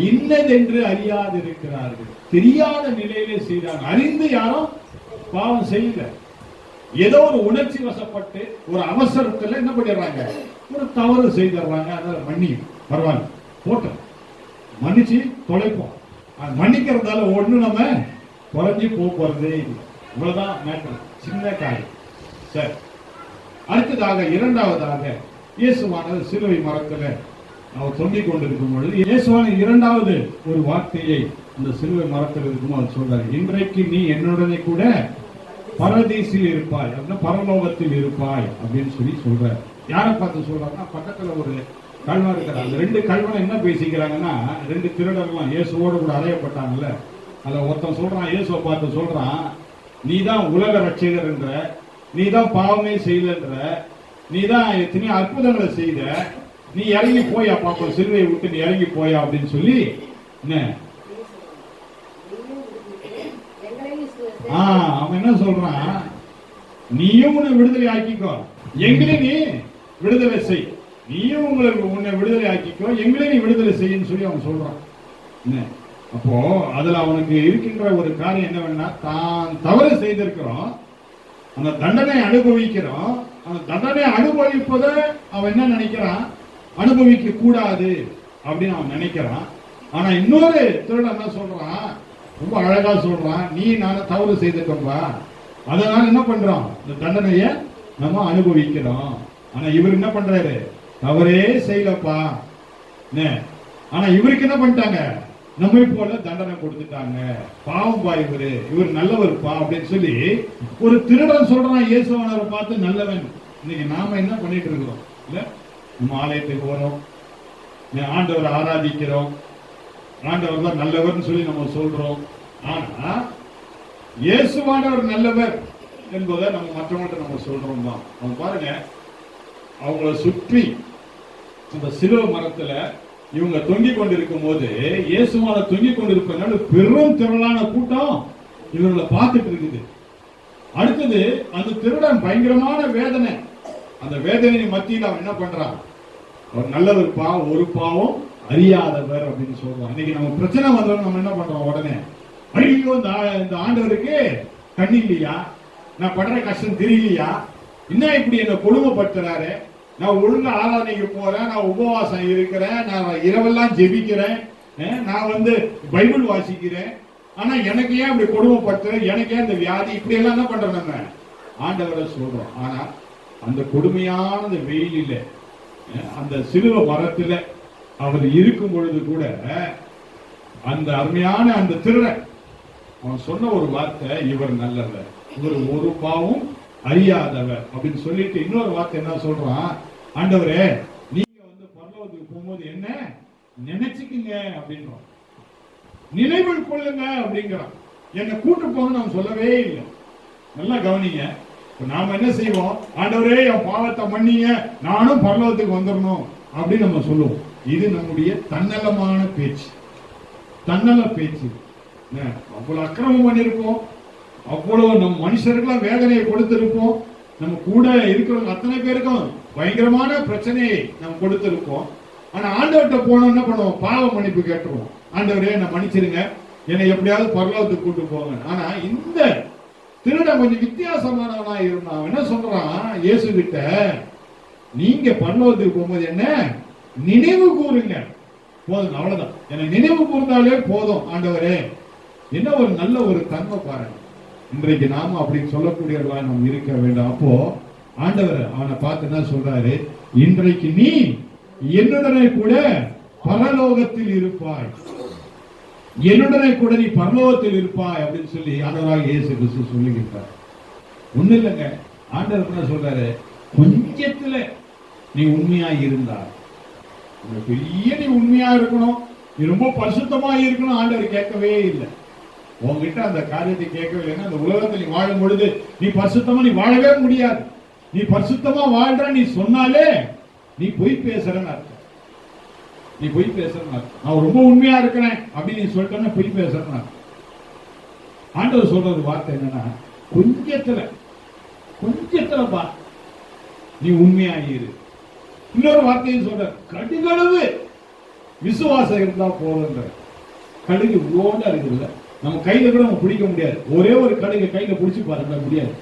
இன்னதென்று அறியாதிருக்கிறார்கள். தெரியாத நிலையிலே செய்தாங்க. அறிந்து யாரும் பாவம் செய்யல, ஏதோ ஒரு உணர்ச்சி வசப்பட்டு ஒரு அவசரத்துல என்ன பண்ணிடுறாங்க, ஒரு தவறு செய்தறாங்க. அதனால மன்னியும், பரவாயில்ல போட்டோம், மன்னிச்சு தொலைப்போம். மன்னிக்கிறதால ஒண்ணு நம்ம குறைஞ்சி போறதே இல்லை. இவ்வளவுதான் மேட்டர், சின்ன காரியம். சரி, அடுத்ததாக இரண்டாவதாக இயேசுவானவர் சிலுவை மரத்துல அவர் தொங்கிக் கொண்டிருக்கும் பொழுது இயேசுவான இரண்டாவது ஒரு வார்த்தையை அந்த சிலுவை மரத்தில் இருக்கும் அவர் சொல்றாரு, இன்றைக்கு நீ என்னுடனே கூட பரதீசில் இருப்பாய், அப்படின்னா பரலோகத்தில் இருப்பாய் அப்படின்னு சொல்லி சொல்றாரு. யாரை பார்த்து சொல்றாருன்னா, பக்கத்துல ஒரு கல்வன் இருக்கிறார். அந்த ரெண்டு கல்வனை என்ன பேசிக்கிறாங்கன்னா, ரெண்டு திருடர்லாம் இயேசுவோடு கூட அறையப்பட்டாங்கல்ல, அதுல ஒருத்தன் சொல்றான், இயேசுவை பார்த்து சொல்றான், நீ தான் உலக ரட்சகர் என்ற, நீ தான் பாவமே செய்யலன்ற, நீ தான் எத்தனையோ அற்புதங்களை செய்த, நீ இறங்கி போயா பாப்போம், சிலுவையை விட்டு நீ இறங்கி போயா அப்படின்னு சொல்லி அவன் என்ன சொல்றான், நீயும் உன்னை விடுதலை ஆக்கிக்கோ, எங்களையும் நீ விடுதலை செய், நீயும் உன்னை விடுதலை ஆக்கிக்கோ, எங்களையும் நீ விடுதலை செய்யன்னு சொல்லி அவன் சொல்றான். அப்போ அதுல அவனுக்கு இருக்கின்ற ஒரு காரியம் என்னவென்னா, தான் தவறு செய்திருக்கிறோம், அந்த தண்டனை அனுபவிக்கிறோம், அந்த தண்டனை அனுபவிப்பதை அவன் என்ன நினைக்கிறான், அனுபவிக்க கூடாது அப்படின்னு அவன் நினைக்கிறான். ஆனா இன்னொரு திருடன் என்ன சொல்றான், ரொம்ப அழகா சொல்றான், நீ நானும் தவறு செய்துட்டோம்பா, அதனால என்ன பண்றோம், இந்த தண்டனைய நம்ம அனுபவிக்கிறோம். ஆனா இவர் என்ன பண்றாரு, தவறே செய்யலப்பா, ஆனா இவருக்கு என்ன பண்ணிட்டாங்க, நம்மை போல தண்டனை கொடுத்துட்டாங்க, பாவம் பா இவர் நல்லவர்ப்பா அப்படின்னு சொல்லி ஒரு திருடன் சொல்றான் இயேசுவானவரை பார்த்து நல்லவன். இன்னைக்கு நாம என்ன பண்ணிட்டு இருக்கிறோம் இல்ல, நம்ம ஆலயத்துக்கு வரோம், ஆண்டவரை ஆராதிக்கிறோம், ஆண்டவர் தான் நல்லவர்னு சொல்லி நம்ம சொல்றோம். ஆனா இயேசுவானவர் நல்லவர் என்பதை நம்ம மற்றவங்கள்ட்ட நம்ம சொல்றோம் தான். அவங்க பாருங்க, அவங்கள சுற்றி அந்த சிலுவை மரத்துல இவங்க தொங்கிக் கொண்டிருக்கும் போது, இயேசுவான தொங்கிக் கொண்டிருப்பதனால பெரும் திரளான கூட்டம் இவர்களை பார்த்துட்டு இருக்குது. அடுத்தது அந்த திருடன் பயங்கரமான வேதனை, அந்த வேதனை மத்தியில் அவன் என்ன பண்றான், அவர் நல்லவர்ப்பா, ஒரு பாவம் அறியாதவர் அப்படின்னு சொல்றான். இன்னைக்கு நம்ம பிரச்சனை வந்தவங்க நம்ம என்ன பண்றோம், உடனே ஐயோ இந்த ஆண்டவருக்கு கண்ணு இல்லையா, நான் படுற கஷ்டம் தெரியலையா, இன்னும் இப்படி என்ன கொடுமைப்படுத்துறாரு, நான் ஒழுங்கா ஆராதனைக்கு போறேன், நான் உபவாசம் இருக்கிறேன், நான் இரவெல்லாம் ஜெபிக்கிறேன், நான் பைபிள் வாசிக்கிறேன், ஆனா எனக்கு ஏன் இப்படி கொடுமைப்படுத்துறேன், எனக்கு ஏன் இந்த வியாதி, இப்படி எல்லாம் என்ன பண்றோம் நம்ம ஆண்டவரை சொல்றோம். ஆனா அந்த கொடுமையான வெயிலில அந்த சிலுவை மரத்துல அவர் இருக்கும் பொழுது கூட அந்த அருமையான அந்த திருடன் அவன் சொன்ன ஒரு வார்த்தை, இவர் நல்லவர், இவர் ஒரு பாவம் அறியாதவர் அப்படின்னு சொல்லிட்டு இன்னொரு வார்த்தை என்ன சொல்றான், ஆண்டவரே நீங்க பரலோகத்துக்கு போகும்போது என்ன நினைச்சுக்குங்க அப்படின்றோம், நினைவில் கொள்ளுங்க அப்படிங்கிறான். என்னை கூட்டு போக நாம் சொல்லவே இல்லை. நல்லா கவனிங்க, நாம என்ன செய்வோம், ஆண்டவரே என் பாவத்தை மன்னிங்க, நானும் பரலோகத்துக்கு வந்துடணும் அப்படின்னு நம்ம சொல்லுவோம். இது நம்முடைய தன்னலமான பேச்சு, தன்னல பேச்சு. அவ்வளவு அக்கிரமம் பண்ணிருப்போம், அவ்வளவு நம் மனுஷருக்கெல்லாம் வேதனையை கொடுத்திருப்போம், நம்ம கூட இருக்கிறவங்க அத்தனை பேருக்கும் பயங்கரமான பிரச்சனையை நம்ம கொடுத்திருப்போம். ஆனா ஆண்டவர்கிட்ட போனோம் என்ன பண்ணுவோம், பாவ மன்னிப்பு கேட்டுருவோம், ஆண்டவரே நான் மன்னிச்சிருங்க, என்னை எப்படியாவது பரலோகத்துக்கு கூட்டு போங்க. ஆனா இந்த திருடன் கொஞ்சம் வித்தியாசமானவனா இருந்தான். என்ன சொல்றான் இயேசு கிட்ட, நீங்க பரலோகத்துக்கு போகும்போது என்ன நினைவு கூறுங்க போதும், அவ்வளவுதான், என்னை நினைவு கூர்ந்தாலே போதும் ஆண்டவரே. என்ன ஒரு நல்ல ஒரு தன்மை பாருங்க. இன்றைக்கு நாம அப்படின்னு சொல்லக்கூடியவர்களா நாம் இருக்க வேண்டாம். அப்போ ஆண்டவர் அவனை பார்த்து என்ன சொல்றாரு, இன்றைக்கு நீ என்னுடனே கூட பரலோகத்தில் இருப்பாய், என்னுடனே கூட நீ பரலோகத்தில் இருப்பாய் அப்படின்னு சொல்லி ஆண்டவராக இயேசு கிறிஸ்து சொல்லுகிறார். ஒண்ணு இல்லைங்க, ஆண்டவர் என்ன சொல்றாரு, கொஞ்சத்துல நீ உண்மையா இருந்தா, பெரிய நீ உண்மையா இருக்கணும், நீ ரொம்ப பரிசுத்தமா இருக்கணும் ஆண்டவர் கேட்கவே இல்லை. உங்ககிட்ட அந்த காரியத்தை கேட்கவில்லைன்னா அந்த உலகத்தில் நீ வாழும் பொழுது நீ பரிசுத்தமா நீ வாழவே முடியாது. நீ பரிசுத்தமா வாழ்ற நீ சொன்னாலே நீ பொய் பேசுறன்னு அர்த்தம், நீ பொய் பேசுறன்னு அர்த்தம். நான் ரொம்ப உண்மையா இருக்கிறேன் அப்படின்னு நீ சொல்லிட்டேன்னா பொய் பேசுறன்னு அர்த்தம். ஆண்டவர் சொல்றது வார்த்தை என்னன்னா, கொஞ்சத்துல பா நீ உண்மையா இரு. இன்னொரு வார்த்தையும் சொல்ற, கடுகளவு விசுவாசம் இருந்தா போதுன்ற. கடுகு இவ்வளோண்டா இருக்குல்ல, நம்ம கையில கூட நம்ம பிடிக்க முடியாது. ஒரே ஒரு கடுகை கையில பிடிச்சு பாருங்க முடியாது.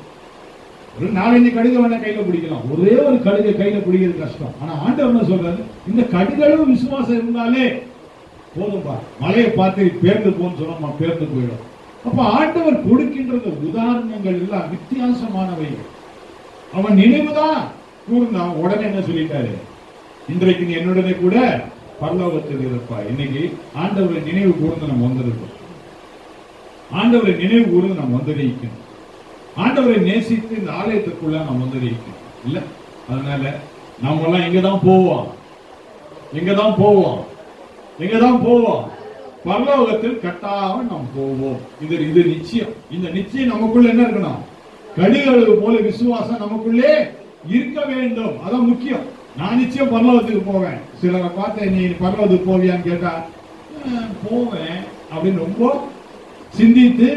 ஒரு 4-5 கடுகு வேணா கையில பிடிக்கலாம், ஒரே ஒரு கடுகை கையில பிடிக்கிறது கஷ்டம். ஆனா ஆண்டவர் என்ன சொல்றாரு, இந்த கடுகளவு விசுவாசம் இருந்தாலே போதும்பா, மலையை பார்த்து பேர்ந்து போன்னு சொன்னா பேர்ந்து போயிடும். அப்ப ஆண்டவர் கொடுக்கின்றது உதாரணங்கள் எல்லாம் வித்தியாசமானவை. அவன் நினைவுதான் கூர்ந்தான், உடனே என்ன சொல்லிட்டாரு, இன்றைக்கு நீ என்னுடனே கூட பரலோகத்தில் இருப்பா. இன்னைக்கு ஆண்டவரை நினைவு கூர்ந்து நம்ம வந்திருக்கோம், ஆண்டவரை நினைவு கூர்ந்து நம்ம வந்திருக்கணும், ஆண்டவரை நேசித்து இந்த ஆலயத்துக்குள்ள நம்ம வந்திருக்கணும் இல்ல. அதனால நம்ம எல்லாம் எங்கதான் போவோம், பரலோகத்தில் கட்டாமல் நாம் போவோம். இது நிச்சயம். இந்த நிச்சயம் நமக்குள்ள என்ன இருக்கணும், கடுகளவு போல விசுவாசம் நமக்குள்ளே இருக்க வேண்டும். அதான் முக்கியம். நான் நிச்சயம் பரலோகத்துக்கு போவேன். சிலரை பார்த்து நீ பரலோகத்துக்கு போவியான்னு கேட்டா போவேன் அப்படின்னு ரொம்ப சிந்தித்து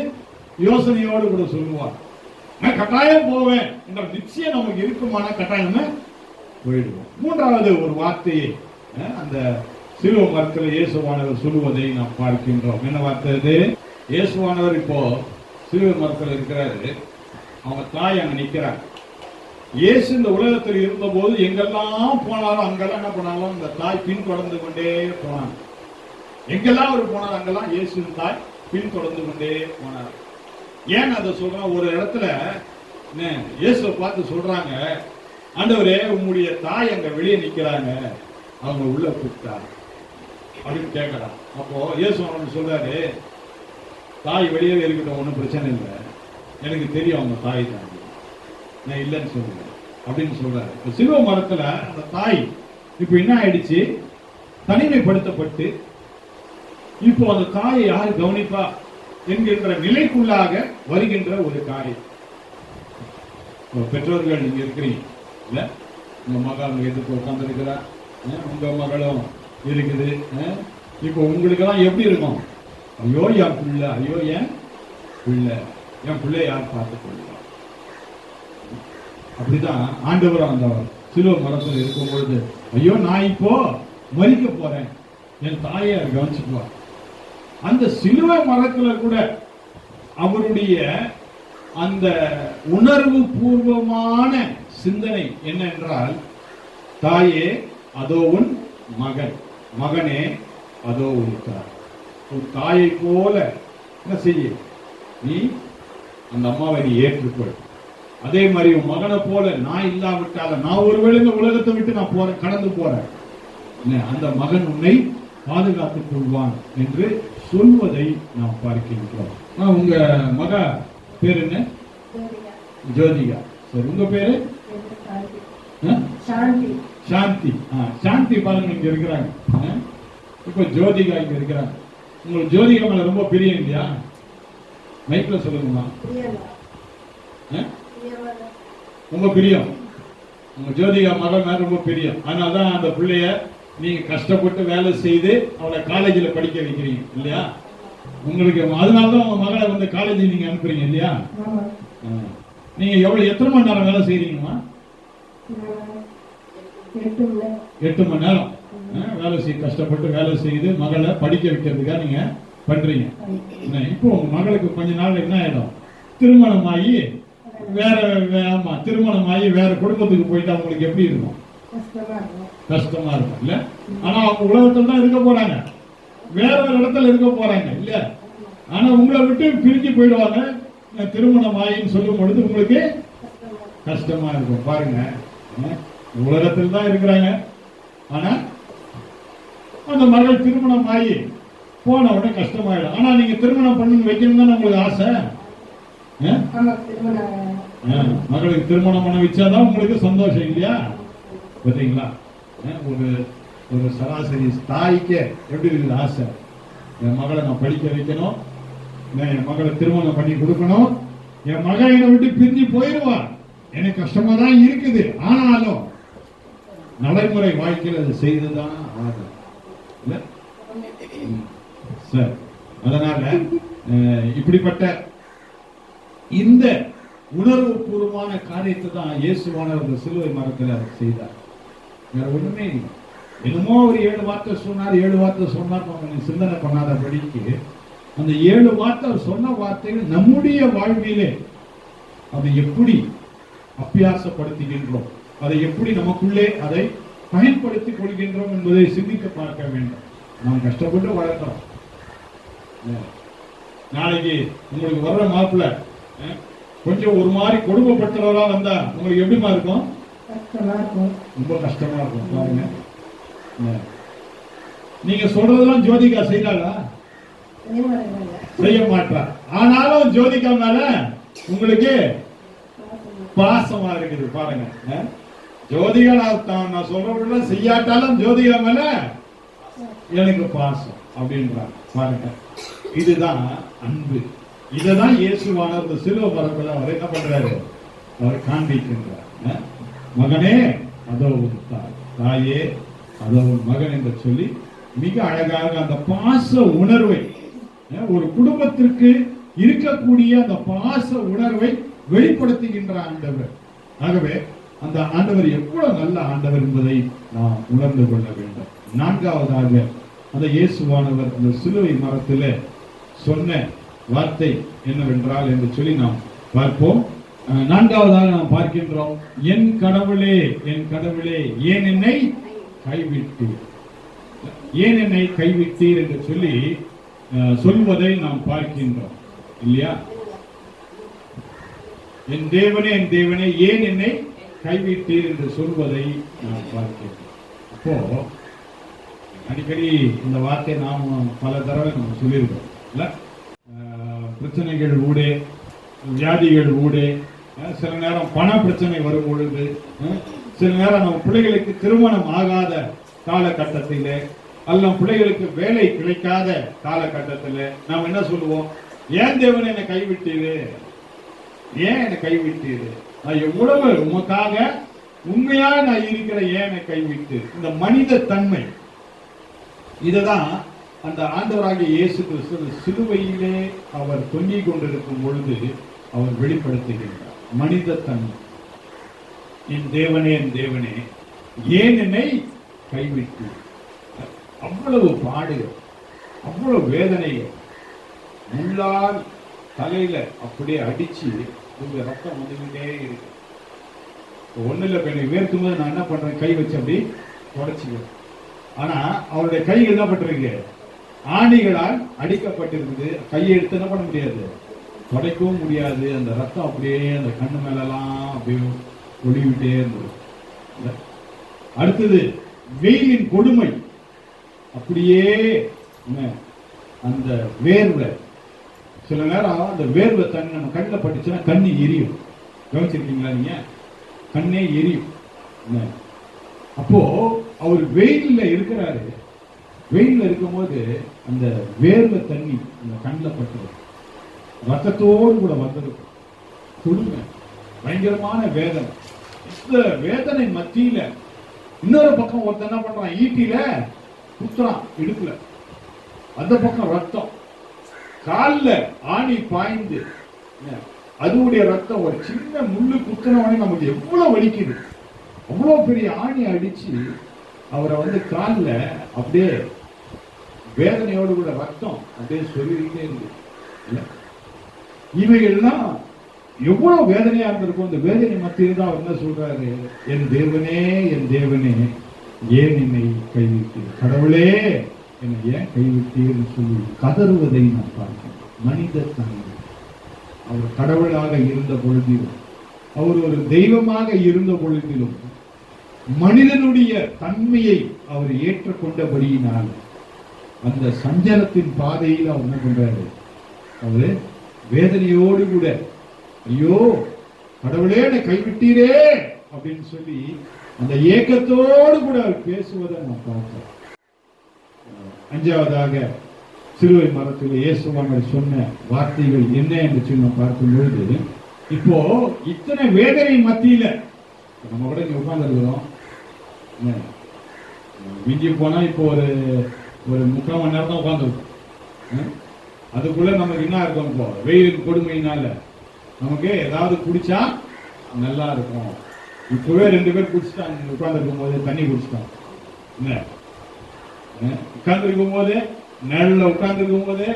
யோசனையோடு கூட சொல்லுவார். நான் கட்டாயம் போவேன் என்ற நிச்சயம் நமக்கு இருக்குமான கட்டாயம் போயிடுவோம். மூன்றாவது ஒரு வார்த்தையை அந்த சிலுவை மரத்தில் இயேசுவானவர் சொல்லுவதை நாம் பார்க்கின்றோம். என்ன வார்த்தை அது? இயேசுவானவர் இப்போ சிலுவை மரத்தில் இருக்கிறாரு, அவங்க தாய் அங்க நிக்கிறாங்க. இயேசு இந்த உலகத்தில் இருந்த போது எங்கெல்லாம் போனாலும் அங்கெல்லாம் என்ன பண்ணாலும் இந்த தாய் பின் தொடர்ந்து கொண்டே போனாங்க. எங்கெல்லாம் அவர் போனார் அங்கெல்லாம் இயேசுவின் தாய் பின்தொடர்ந்து கொண்டே போனார். ஏன் அதை சொல்றான்? ஒரு இடத்துல இயேசுவை பார்த்து சொல்றாங்க, ஆண்டவரே உங்களுடைய தாய் அங்க வெளியே நிக்கிறாங்க, அவங்க உள்ள கூப்பிட்டா அப்படின்னு கேட்கறான். அப்போ இயேசு அவனுக்கு சொல்றாரு, தாய் வெளியே இருக்கட்டும், ஒன்றும் பிரச்சனை இல்லை, எனக்கு தெரியும் அவங்க தாய் தான், நான் இல்லைன்னு சொல்லுவேன் அப்படின்னு சொல்றாரு. சிலுவை மரத்துல அந்த தாய் இப்ப என்ன ஆயிடுச்சு? தனிமைப்படுத்தப்பட்டு இப்போ அந்த தாயை யார் கவனிப்பா என்கின்ற நிலைக்குள்ளாக வருகின்ற ஒரு காரியம். பெற்றோர்கள் நீங்க இருக்கிறீங்க இல்ல, உங்க மகள் எதிர்த்து உட்கார்ந்து இருக்கிறா, உங்க மகளும் இருக்குது. இப்போ உங்களுக்கு எல்லாம் எப்படி இருக்கும்? ஐயோ என் பிள்ளை, ஐயோ என் பிள்ளை, என் பிள்ளை யார் பார்த்துக் கொள்ளுவா? அப்படிதான் ஆண்டவர் அந்த சிலுவை மரத்தில் இருக்கும் பொழுது, ஐயோ நான் இப்போ மரிக்க போறேன், என் தாயை கவனிச்சுக்குவா. அந்த சிலுவை மரத்துல கூட அவருடைய அந்த உணர்வு பூர்வமான சிந்தனை என்ன என்றால், தாயே அதோ உன் மகன், மகனே அதோ உன் தாய். ஒரு தாயை போல என்ன செய்ய, நீ அந்த அம்மாவை நீ ஏற்றுக்கொள். அதே மாதிரி உன் மகனை போல நான் இல்லாவிட்டால, நான் ஒருவேளை இந்த உலகத்தை விட்டு நான் போறேன், கடந்து போறேன், அந்த மகன் உன்னை பாதுகாத்துக் கொள்வான் என்று சொல்வதை நாம் பார்க்கின்றோம். உங்க மக பேர் என்ன? ஜோதிகா. சரி, உங்க பேரு? சாந்தி. சாந்தி பாருங்க இங்க இருக்கிறாங்க. இப்ப ஜோதிகா இங்க இருக்கிறாங்க. உங்களுக்கு ஜோதிகா மேல ரொம்ப பிரியம் இல்லையா? மைக்ல சொல்லுங்கம்மா. ரொம்ப பிரியம், உங்க ஜோதிகா மகள் மேல ரொம்ப பிரியம். அதனாலதான் அந்த பிள்ளைய நீங்க கஷ்டப்பட்டு வேலை செய்து அவளை காலேஜில் படிக்க வைக்கிறீங்க இல்லையா? உங்களுக்கு அதனாலதான் உங்க மகளை வந்து காலேஜ் நீங்க அனுப்புறீங்க இல்லையா? நீங்க எத்தனை மணி நேரம் வேலை செய்றீங்கம்மா? 8 மணி நேரம் வேலை கஷ்டப்பட்டு வேலை செய்து மகளை படிக்க வைக்கிறதுக்காக நீங்க பண்றீங்க. இப்போ உங்க மகளுக்கு கொஞ்ச நாள் என்ன ஆயிடும்? திருமணமாகி திருமணமாகி வேற குடும்பத்துக்கு போயிட்டு அவங்களுக்கு எப்படி இருக்கும்? கஷ்டமா இருக்கும் இல்ல? ஆனா அவங்க உலகத்துல தான் இருக்க போறாங்க, வேற ஒரு இடத்துல இருக்க போறாங்க இல்ல? ஆனா உங்களை விட்டு பிரிஞ்சு போயிடுவாங்க. திருமணம் ஆயின்னு சொல்லும் பொழுது உங்களுக்கு கஷ்டமா இருக்கும். பாருங்க, உலகத்தில் தான் இருக்கிறாங்க, ஆனா அந்த மகள் திருமணம் ஆகி போன உடனே கஷ்டமாயிடும். ஆனா நீங்க திருமணம் பண்ணி வைக்கணும் தானே உங்களுக்கு ஆசை. மகளுக்கு திருமணம் பண்ண வச்சாதான் உங்களுக்கு சந்தோஷம் இல்லையா? பார்த்தீங்களா? ஒரு சராசரி தாய்க்கு எப்படி இருக்குது ஆசை? என் மகளை நான் படிக்க வைக்கணும், என் மகளை திருமணம் பண்ணி கொடுக்கணும், என் மகன் என்னை விட்டு பிரிஞ்சு போயிடுவான், எனக்கு கஷ்டமா தான் இருக்குது, ஆனாலும் நடைமுறை வாழ்க்கையில் அது செய்துதான் ஆகும். சரி, அதனால இப்படிப்பட்ட இந்த உணர்வு பூர்வமான காரியத்தை தான் இயேசுவானவர் சிலுவை மரத்தில் செய்தார். வேற ஒண்ணுமே இல்லை. என்னமோ ஒரு 7 வார்த்தை சொன்னார், 7 வார்த்தை சொன்னார், சிந்தனை பண்ணாதபடிக்கு அந்த 7 வார்த்தை சொன்ன வார்த்தைகள் நம்முடைய வாழ்விலே அதை எப்படி அபியாசப்படுத்துகின்றோம், அதை எப்படி நமக்குள்ளே அதை பயன்படுத்திக் கொள்கின்றோம் என்பதை சிந்திக்க பார்க்க வேண்டும். நாம் கஷ்டப்பட்டு வளர்க்கிறோம். நாளைக்கு உங்களுக்கு வர்ற மாப்பிள்ள கொஞ்சம் ஒரு மாதிரி கொடுமைப்பட்டவரா வந்தா உங்களுக்கு எப்படிமா இருக்கும்? ரொம்ப கஷ்டமா இருக்கும். பாருங்க, நீங்க சொல்றதெல்லாம் ஜோதிகா செய்யறாளா? செய்ய மாட்டா. ஆனாலும் ஜோதிகா மேல உங்களுக்கு பாசமா இருக்குது. பாருங்க, ஜோதிகா நான் சொல்றவங்க செய்யாட்டாலும் ஜோதிகா மேல எனக்கு பாசம் அப்படின்றாங்க. பாருங்க, இதுதான் அன்பு. இதுதான் இயேசுவானவர் சிலுவை மரத்தில் அவர் என்ன பண்றாரு? அவர் காண்பிக்கின்றார். மகனே அதோ உன் தாய், தாயே அதோ உன் மகன் என்று சொல்லி மிக அழகாக அந்த பாச உணர்வை, ஒரு குடும்பத்திற்கு இருக்கக்கூடிய அந்த பாச உணர்வை வெளிப்படுத்துகின்ற ஆண்டவர். ஆகவே அந்த ஆண்டவர் எவ்வளவு நல்ல ஆண்டவர் என்பதை நாம் உணர்ந்து கொள்ள வேண்டும். 4வதாக அந்த இயேசுவானவர் அந்த சிலுவை மரத்தில் சொன்ன வார்த்தை என்னவென்றால் என்று சொல்லி நாம் பார்ப்போம். 4வதாக நாம் பார்க்கின்றோம், என் கடவுளே, என் கடவுளே, ஏன் என்னை கைவிட்டீர், ஏன் என்னை கைவிட்டீர் என்று சொல்லி சொல்வதை நாம் பார்க்கின்றோம் இல்லையா? என் தேவனே ஏன் என்னை கைவிட்டீர் என்று சொல்வதை நாம் பார்க்கிறோம். அப்போ அடிக்கடி இந்த வார்த்தை நாம் பல தடவை நம்ம சொல்லியிருக்கோம் இல்ல? பிரச்சனைகள் ஊடே, வியாதிகள் ஊடே, சில நேரம் பண பிரச்சனை வரும் பொழுது, சில நேரம் நம்ம பிள்ளைகளுக்கு திருமணம் ஆகாத காலகட்டத்திலே அல்ல பிள்ளைகளுக்கு வேலை கிடைக்காத காலகட்டத்தில் நாம் என்ன சொல்லுவோம்? ஏன் தேவன் என்னை கைவிட்டீரு, ஏன் என்னை கைவிட்டீரு, நான் எவ்வளவு உமக்காக உண்மையா நான் இருக்கிற, ஏன் என்னை கைவிட்டு? இந்த மனித தன்மை இதுதான் அந்த ஆண்டவராகிய இயேசு கிறிஸ்து சிலுவையிலே அவர் தொங்கிக் கொண்டிருக்கும் பொழுது அவர் வெளிப்படுத்துகின்றார். மனித தன்மை, என் தேவனே ஏன் என்னை கைவிட்டு? அவ்வளவு பாடுகள், அவ்வளவு வேதனைகள், முள்ளால் தலையில அப்படியே அடிச்சு உங்க ரத்தம் வந்துகிட்டே இருக்கு. ஒண்ணு இல்ல, எனக்கு வேர்க்கும் போது நான் என்ன பண்றேன், கை வச்சு அப்படி தொடச்சுக்கிறேன். ஆனா அவருடைய கை என்ன பண்றீங்க, ஆணிகளால் அடிக்கப்பட்டிருக்குது. கையை எடுத்து என்ன பண்ண முடியாது, தொடைக்கவும் முடியாது. அந்த ரத்தம் அப்படியே அந்த கண்ணு மேலெல்லாம் அப்படியே ஒளிவிட்டே இருந்தது. அடுத்தது வெயிலின் கொடுமை, அப்படியே அந்த வேர்வை, சில நேரம் அந்த வேர்வை தண்ணி நம்ம கண்ணில் பட்டுச்சுன்னா கண்ணு எரியும். கவனிச்சிருக்கீங்களா நீங்க? கண்ணே எரியும். அப்போ அவர் வெயில்ல இருக்கிறாரு. வெயில்ல இருக்கும் போது அந்த வேர்வை தண்ணி அந்த கண்ணில் பட்டு ரத்தத்தோடு கூட வந்திருக்கும். கொடுமை, பயங்கரமான வேதனை. இந்த வேதனை மத்தியில இன்னொரு பக்கம் ஒருத்தர் என்ன பண்றான், ஈட்டில குத்துறான் இடுப்புல, அந்த பக்கம் ரத்தம், காலில் ஆணி பாய்ந்து அதுவுடைய ரத்தம் ஒரு சின்ன முள்ளு குத்துனவனே நமக்கு எவ்வளவு வலிக்குது. அவ்வளவு பெரிய ஆணி அடிச்சு அவரை காலில் அப்படியே வேதனையோடு கூட ரத்தம் அப்படியே சொல்லிக்கிட்டே இருக்கு. இவைகள்லாம் எவ்வளவு வேதனையா இருந்திருக்கும். அந்த வேதனை மத்தியில் தான் அவர் என்ன சொல்றாரு, என் தேவனே ஏன் என்னை கைவிட்டீர், கடவுளே என்னை ஏன் கைவிட்டீர்னு சொல்லி கதறுவதை நான் பார்க்கிறேன். மனித தன்மை. அவர் கடவுளாக இருந்த பொழுதிலும், அவர் ஒரு தெய்வமாக இருந்த பொழுதிலும், மனிதனுடைய தன்மையை அவர் ஏற்றுக்கொண்டபடியினால் அந்த சஞ்சலத்தின் பாதையில் அவர் என்ன பண்றாரு, அவரு வேதனையோடு கூட ஐயோ கடவுளே என்னை கைவிட்டீரே அப்படின்னு சொல்லி அந்த ஏக்கத்தோடு கூட அவர் பேசுவதை நான் பார்த்தேன். அஞ்சாவதாக சிலுவை மரத்தில் இயேசுவானவர் சொன்ன வார்த்தைகள் என்ன என்று சொல்லி நான் பார்க்கும்பொழுது, இப்போ இத்தனை வேதனை மத்தியில நம்ம கூட இங்க உட்கார்ந்துருக்கிறோம். மிஞ்சி போனா இப்போ ஒரு 3/4 மணி நேரம் தான் உட்கார்ந்துருக்கோம். அதுக்குள்ள நமக்கு என்ன இருக்கும், இப்போ வெயிலின் கொடுமையினால நமக்கு ஏதாவது குடிச்சா நல்லா இருக்கும். இப்பவே 2 பேர் குடிச்சுட்டாங்க, உட்கார்ந்துருக்கும் போது தண்ணி குடிச்சிட்டாங்க. உட்கார்ந்து இருக்கும் போது, நிழல்ல உட்கார்ந்து இருக்கும் போது,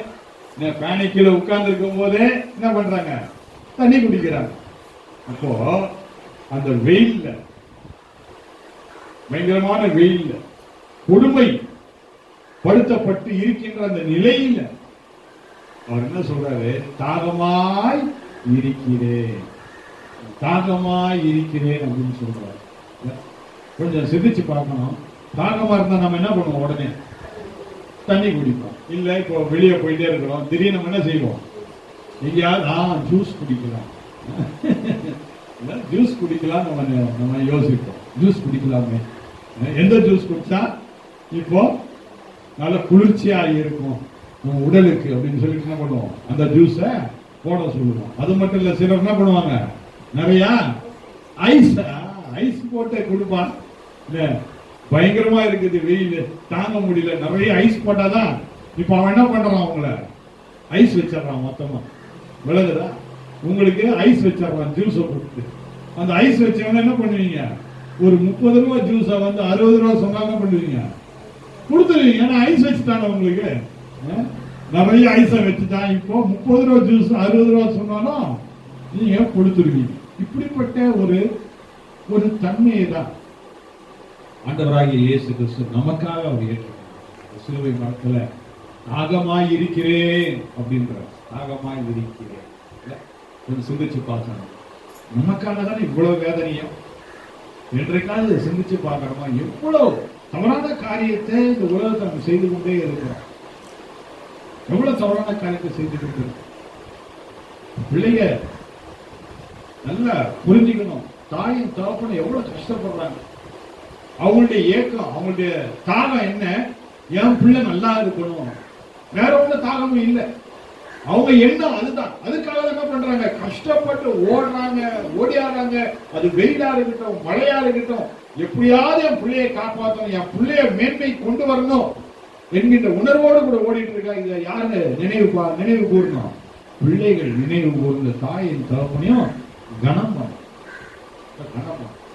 பேனை கீழே உட்கார்ந்து இருக்கும் போது என்ன பண்றாங்க, தண்ணி குடிக்கிறாங்க. அப்போ அந்த வெயில்ல, பயங்கரமான வெயில்ல, கொடுமை படுத்தப்பட்டு இருக்கின்ற அந்த நிலையில அவர் என்ன சொல்றாரு, தாகமாய் இருக்கிறேன் அப்படின்னு சொல்றாரு. கொஞ்சம் சிந்திச்சு பார்க்கணும். தாகமா இருந்தா நம்ம என்ன பண்ணுவோம், உடனே தண்ணி குடிப்போம். இல்ல இப்போ வெளியே போயிட்டே இருக்கிறோம், திடீர்னு நம்ம என்ன செய்வோம், எங்கேயாவது ஜூஸ் குடிக்கலாம், ஜூஸ் குடிக்கலாம் நம்ம யோசிப்போம். ஜூஸ் குடிக்கலாமே, எந்த ஜூஸ் குடிச்சா இப்போ நல்ல குளிர்ச்சியா இருக்கும் உடலுக்கு அப்படின்னு சொல்லிட்டு என்ன பண்ணுவோம், அந்த ஜூஸை போட சொல்லுவோம். அது மட்டும் இல்ல, சிலர் என்ன பண்ணுவாங்க, நிறைய ஐஸ் போட்டு கொடுப்பான். பயங்கரமா இருக்குது வெயில், தாங்க முடியல, நிறைய ஐஸ் போட்டாதான். இப்ப அவன் என்ன பண்றான், அவங்கள ஐஸ் வச்சிடறான் மொத்தமா. விளங்குதா உங்களுக்கு? ஐஸ் வச்சிடறான் ஜூஸை போட்டு. அந்த ஐஸ் வச்சவன என்ன பண்ணுவீங்க, ஒரு 30 ரூபா ஜூஸை 60 ரூபா சொன்னாங்க பண்ணுவீங்க, கொடுத்துருவீங்க. ஏன்னா ஐஸ் வச்சுட்டாங்க உங்களுக்கு, நிறைய ஐஸை வச்சுட்டான். இப்போ 30 ரூபா ஜூஸ் 60 ரூபா சொன்னாலும் நீங்க கொடுத்துருவீங்க. இப்படிப்பட்ட ஒரு தன்மையை தான் ஆண்டவராகிய இயேசு கிறிஸ்து நமக்காக அவர் ஏற்றுக்கொண்டார். சிலுவை மரத்துல தாகமாய் இருக்கிறேன் அப்படின்றார். தாகமாய் இருக்கிறேன். இல்ல? கொஞ்சம் சிந்திச்சு பார்க்கணும். நமக்காக தானே இவ்வளவு வேதனையும். என்றைக்காவது சிந்திச்சு பார்க்கணுமா? எவ்வளவு தவறான காரியத்தை இந்த உலகத்தை நம்ம செய்து கொண்டே இருக்கிறோம். எவ்வளவு தவறான காரியத்தை செய்து கொண்டு இருக்கோம். பிள்ளைங்க நல்லா புரிஞ்சுக்கணும். தாயும் தகப்பனும் எவ்வளவு கஷ்டப்படுறாங்க. அவங்களுடைய ஏக்கம், அவங்களுடைய தாகம் என்ன? என் பிள்ளை நல்லா இருக்கணும். வேற ஒண்ணு தாகமும் இல்லை. அவங்க எண்ணம் அதுதான். அதுக்காக என்ன பண்றாங்க? கஷ்டப்பட்டு ஓடுறாங்க, ஓடியாடுறாங்க. அது வெயிலா இருக்கட்டும், மழையா இருக்கட்டும், எப்படியாவது என் பிள்ளையை காப்பாற்றணும், என் பிள்ளைய மேன்மை கொண்டு வரணும் என்கின்ற உணர்வோடு கூட ஓடிட்டு இருக்காங்க. இதை யாரு நினைவு கூறணும்? பிள்ளைகள் நினைவு கூர்ந்த தாயின் தகப்பனையும் கனம் பண்ணும்.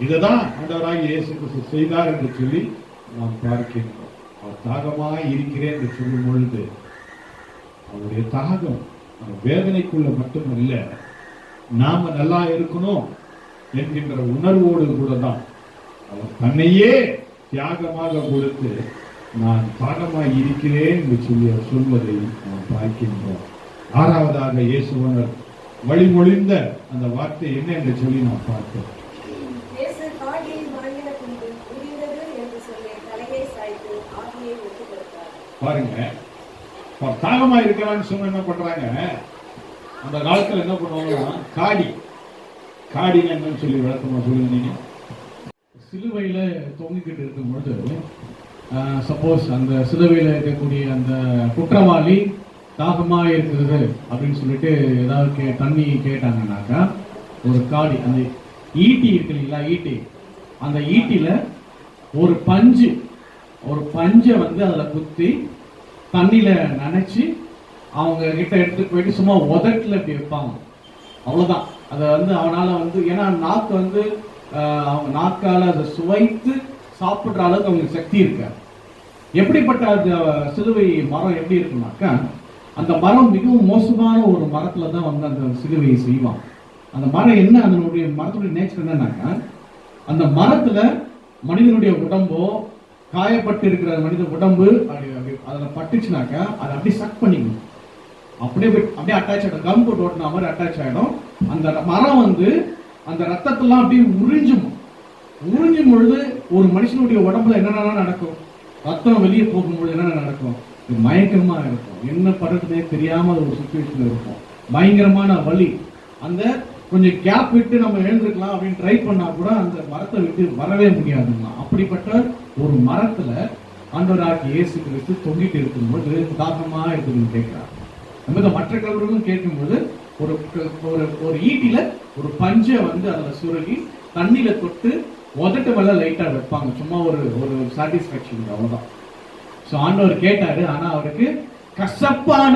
இதுதான் ஆண்டவராகிய இயேசு கிறிஸ்து செய்தார் என்று சொல்லி நாம் பார்க்கின்றோம். அவர் தாகமாய் இருக்கிறேன் என்று சொல்லும் பொழுது அவருடைய தாகம் அந்த வேதனைக்குள்ள மட்டுமல்ல, நாம நல்லா இருக்கணும் என்கின்ற உணர்வோடு கூட தான் அவர் தன்னையே தியாகமாக கொடுத்து நான் தாகமாய் இருக்கிறேன் என்று சொல்லி அவர் சொல்வதை நாம் பார்க்கின்றோம். ஆறாவதாக இயேசுவனர் வழிமொழிந்த அந்த வார்த்தை என்ன என்று சொல்லி நாம் பார்த்தோம். பாருங்க, தாகமா இருக்கிறான்னு சொன்ன என்ன பண்றாங்க? அந்த காலத்துல என்ன பண்ணுவாங்கன்னா காடி என்னன்னு சொல்லி விளக்கமா சொல்லுங்க. நீங்க சிலுவையில தொங்கிக்கிட்டு இருக்கும் பொழுது சப்போஸ் அந்த சிலுவையில இருக்கக்கூடிய அந்த குற்றவாளி தாகமா இருக்குது அப்படின்னு சொல்லிட்டு ஏதாவது தண்ணி கேட்டாங்கன்னாக்கா ஒரு காடி, அந்த ஈட்டி இருக்கு இல்லைங்களா, ஈட்டி, அந்த ஈட்டில ஒரு பஞ்சை வந்து அதுல குத்தி தண்ணியில நனைச்சு அவங்க கிட்ட எடுத்துட்டு போயிட்டு சும்மா உதட்டுல இப்படி வைப்பாங்க. அவ்வளவுதான். அதை வந்து அவனால வந்து, ஏன்னா நாக்கு வந்து அவங்க நாக்கால அதை சுவைத்து சாப்பிடுற அளவுக்கு அவங்களுக்கு சக்தி இருக்காது. எப்படிப்பட்ட அந்த சிலுவை மரம் எப்படி இருக்குனாக்கா, அந்த மரம் மிகவும் மோசமான ஒரு மரத்துல தான் வந்து அந்த சிலுவையை செய்வான். அந்த மரம் என்ன, அதனுடைய மரத்துடைய நேச்சர் என்னன்னாக்கா, அந்த மரத்துல மனிதனுடைய உடம்போ காயப்பட்டு இருக்கிற மனித உடம்பு அதில் பட்டுச்சுனாக்கா அதை அப்படியே சக் பண்ணிக்கணும். அப்படியே அட்டாச் ஆகிடும். கம் போட்டு ஓட்டின மாதிரி அட்டாச் ஆகிடும். அந்த மரம் வந்து அந்த ரத்தத்தெல்லாம் அப்படியே உறிஞ்சும் பொழுது ஒரு மனுஷனுடைய உடம்புல என்னென்ன நடக்கும்? ரத்தம் வெளியே போகும்பொழுது என்னென்ன நடக்கும்? மயக்கமா இருக்கும். என்ன பண்றதுனே தெரியாம ஒரு சுச்சுவேஷன் இருக்கும். பயங்கரமான வலி. அந்த கொஞ்சம் கேப் விட்டு நம்ம எழுந்திருக்கலாம் அப்படின்னு ட்ரை பண்ணா கூட அந்த மரத்தை விட்டு வரவே முடியாதுங்களா. அப்படிப்பட்ட ஒரு மரத்துல ஆண்டவராகிய இயேசு கிறிஸ்து தொங்கிட்டு இருக்கும்போது தாகமா இருக்குதுன்னு கேட்கிறார். நம்ம மற்ற கல்வர்களும் கேட்கும்போது ஒரு ஈட்டில ஒரு பஞ்சை வந்து அதுல சுருகி தண்ணியில தொட்டு உதட்டு மேல லைட்டா வைப்பாங்க. சும்மா ஒரு சாட்டிஸ்பாக்சன், அவ்வளவுதான். ஸோ ஆண்டவர் கேட்டாரு. ஆனா அவருக்கு கசப்பான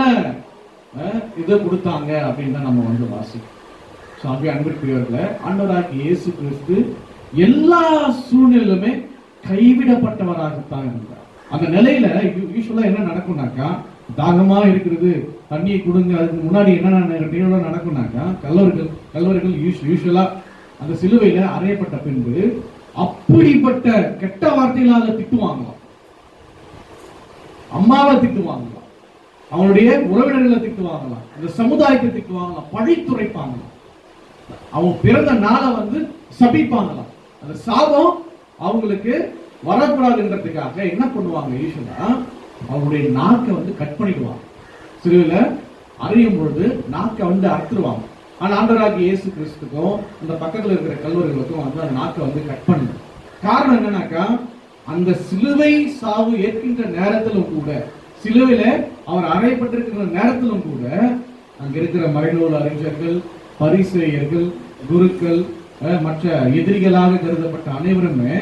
இதை கொடுத்தாங்க அப்படின்னு தான் நம்ம வந்து வாசிக்கிறோம். ஸோ அப்படியே அன்பிற்குரியவர்களே, ஆண்டவராகிய இயேசு கிறிஸ்து எல்லா சூழ்நிலையுமே கைவிடப்பட்டவராகத்தான் இருந்தார். அந்த நிலையில யூஸ்வலா என்ன நடக்கும்னாக்கா, தாகமா இருக்கிறது, தண்ணியை கொடுங்க, அதுக்கு முன்னாடி என்ன நடக்கும்னாக்கா, கல்லவர்கள் யூஸ்வலா அந்த சிலுவையில அறையப்பட்ட பின்பு அப்படிப்பட்ட கெட்ட வார்த்தைகளால திட்டுவாங்களாம். அம்மாவை திட்டுவாங்களாம், அவங்களுடைய உறவினர்களை திட்டுவாங்களாம், அந்த சமுதாயத்தை திட்டுவாங்களாம், பழித்துரைப்பாங்களாம், அவங்க பிறந்த நாளை வந்து சபிப்பாங்களாம். அந்த சாபம் அவங்களுக்கு வரக்கூடாதுன்றதுக்காக என்ன பண்ணுவாங்க? யூஸ்வலா அவங்களுடைய நாக்கை வந்து கட் பண்ணிடுவாங்க. சிலுவையில அறையும் பொழுது நாக்கை வந்து அறுத்துருவாங்க. ஆனா ஆண்டவராகிய இயேசு கிறிஸ்துக்கும் அந்த பக்கத்துல இருக்கிற கல்வர்களுக்கும் வந்து அந்த நாக்கை வந்து கட் பண்ணணும். காரணம் என்னன்னாக்கா, அந்த சிலுவை சாவு ஏற்கின்ற நேரத்திலும் கூட, சிலுவையில அவர் அறையப்பட்டிருக்கிற நேரத்திலும் கூட, அங்க இருக்கிற மறைநூல் அறிஞர்கள், பரிசேயர்கள், குருக்கள், மற்ற எதிரிகளாக கருதப்பட்ட அனைவருமே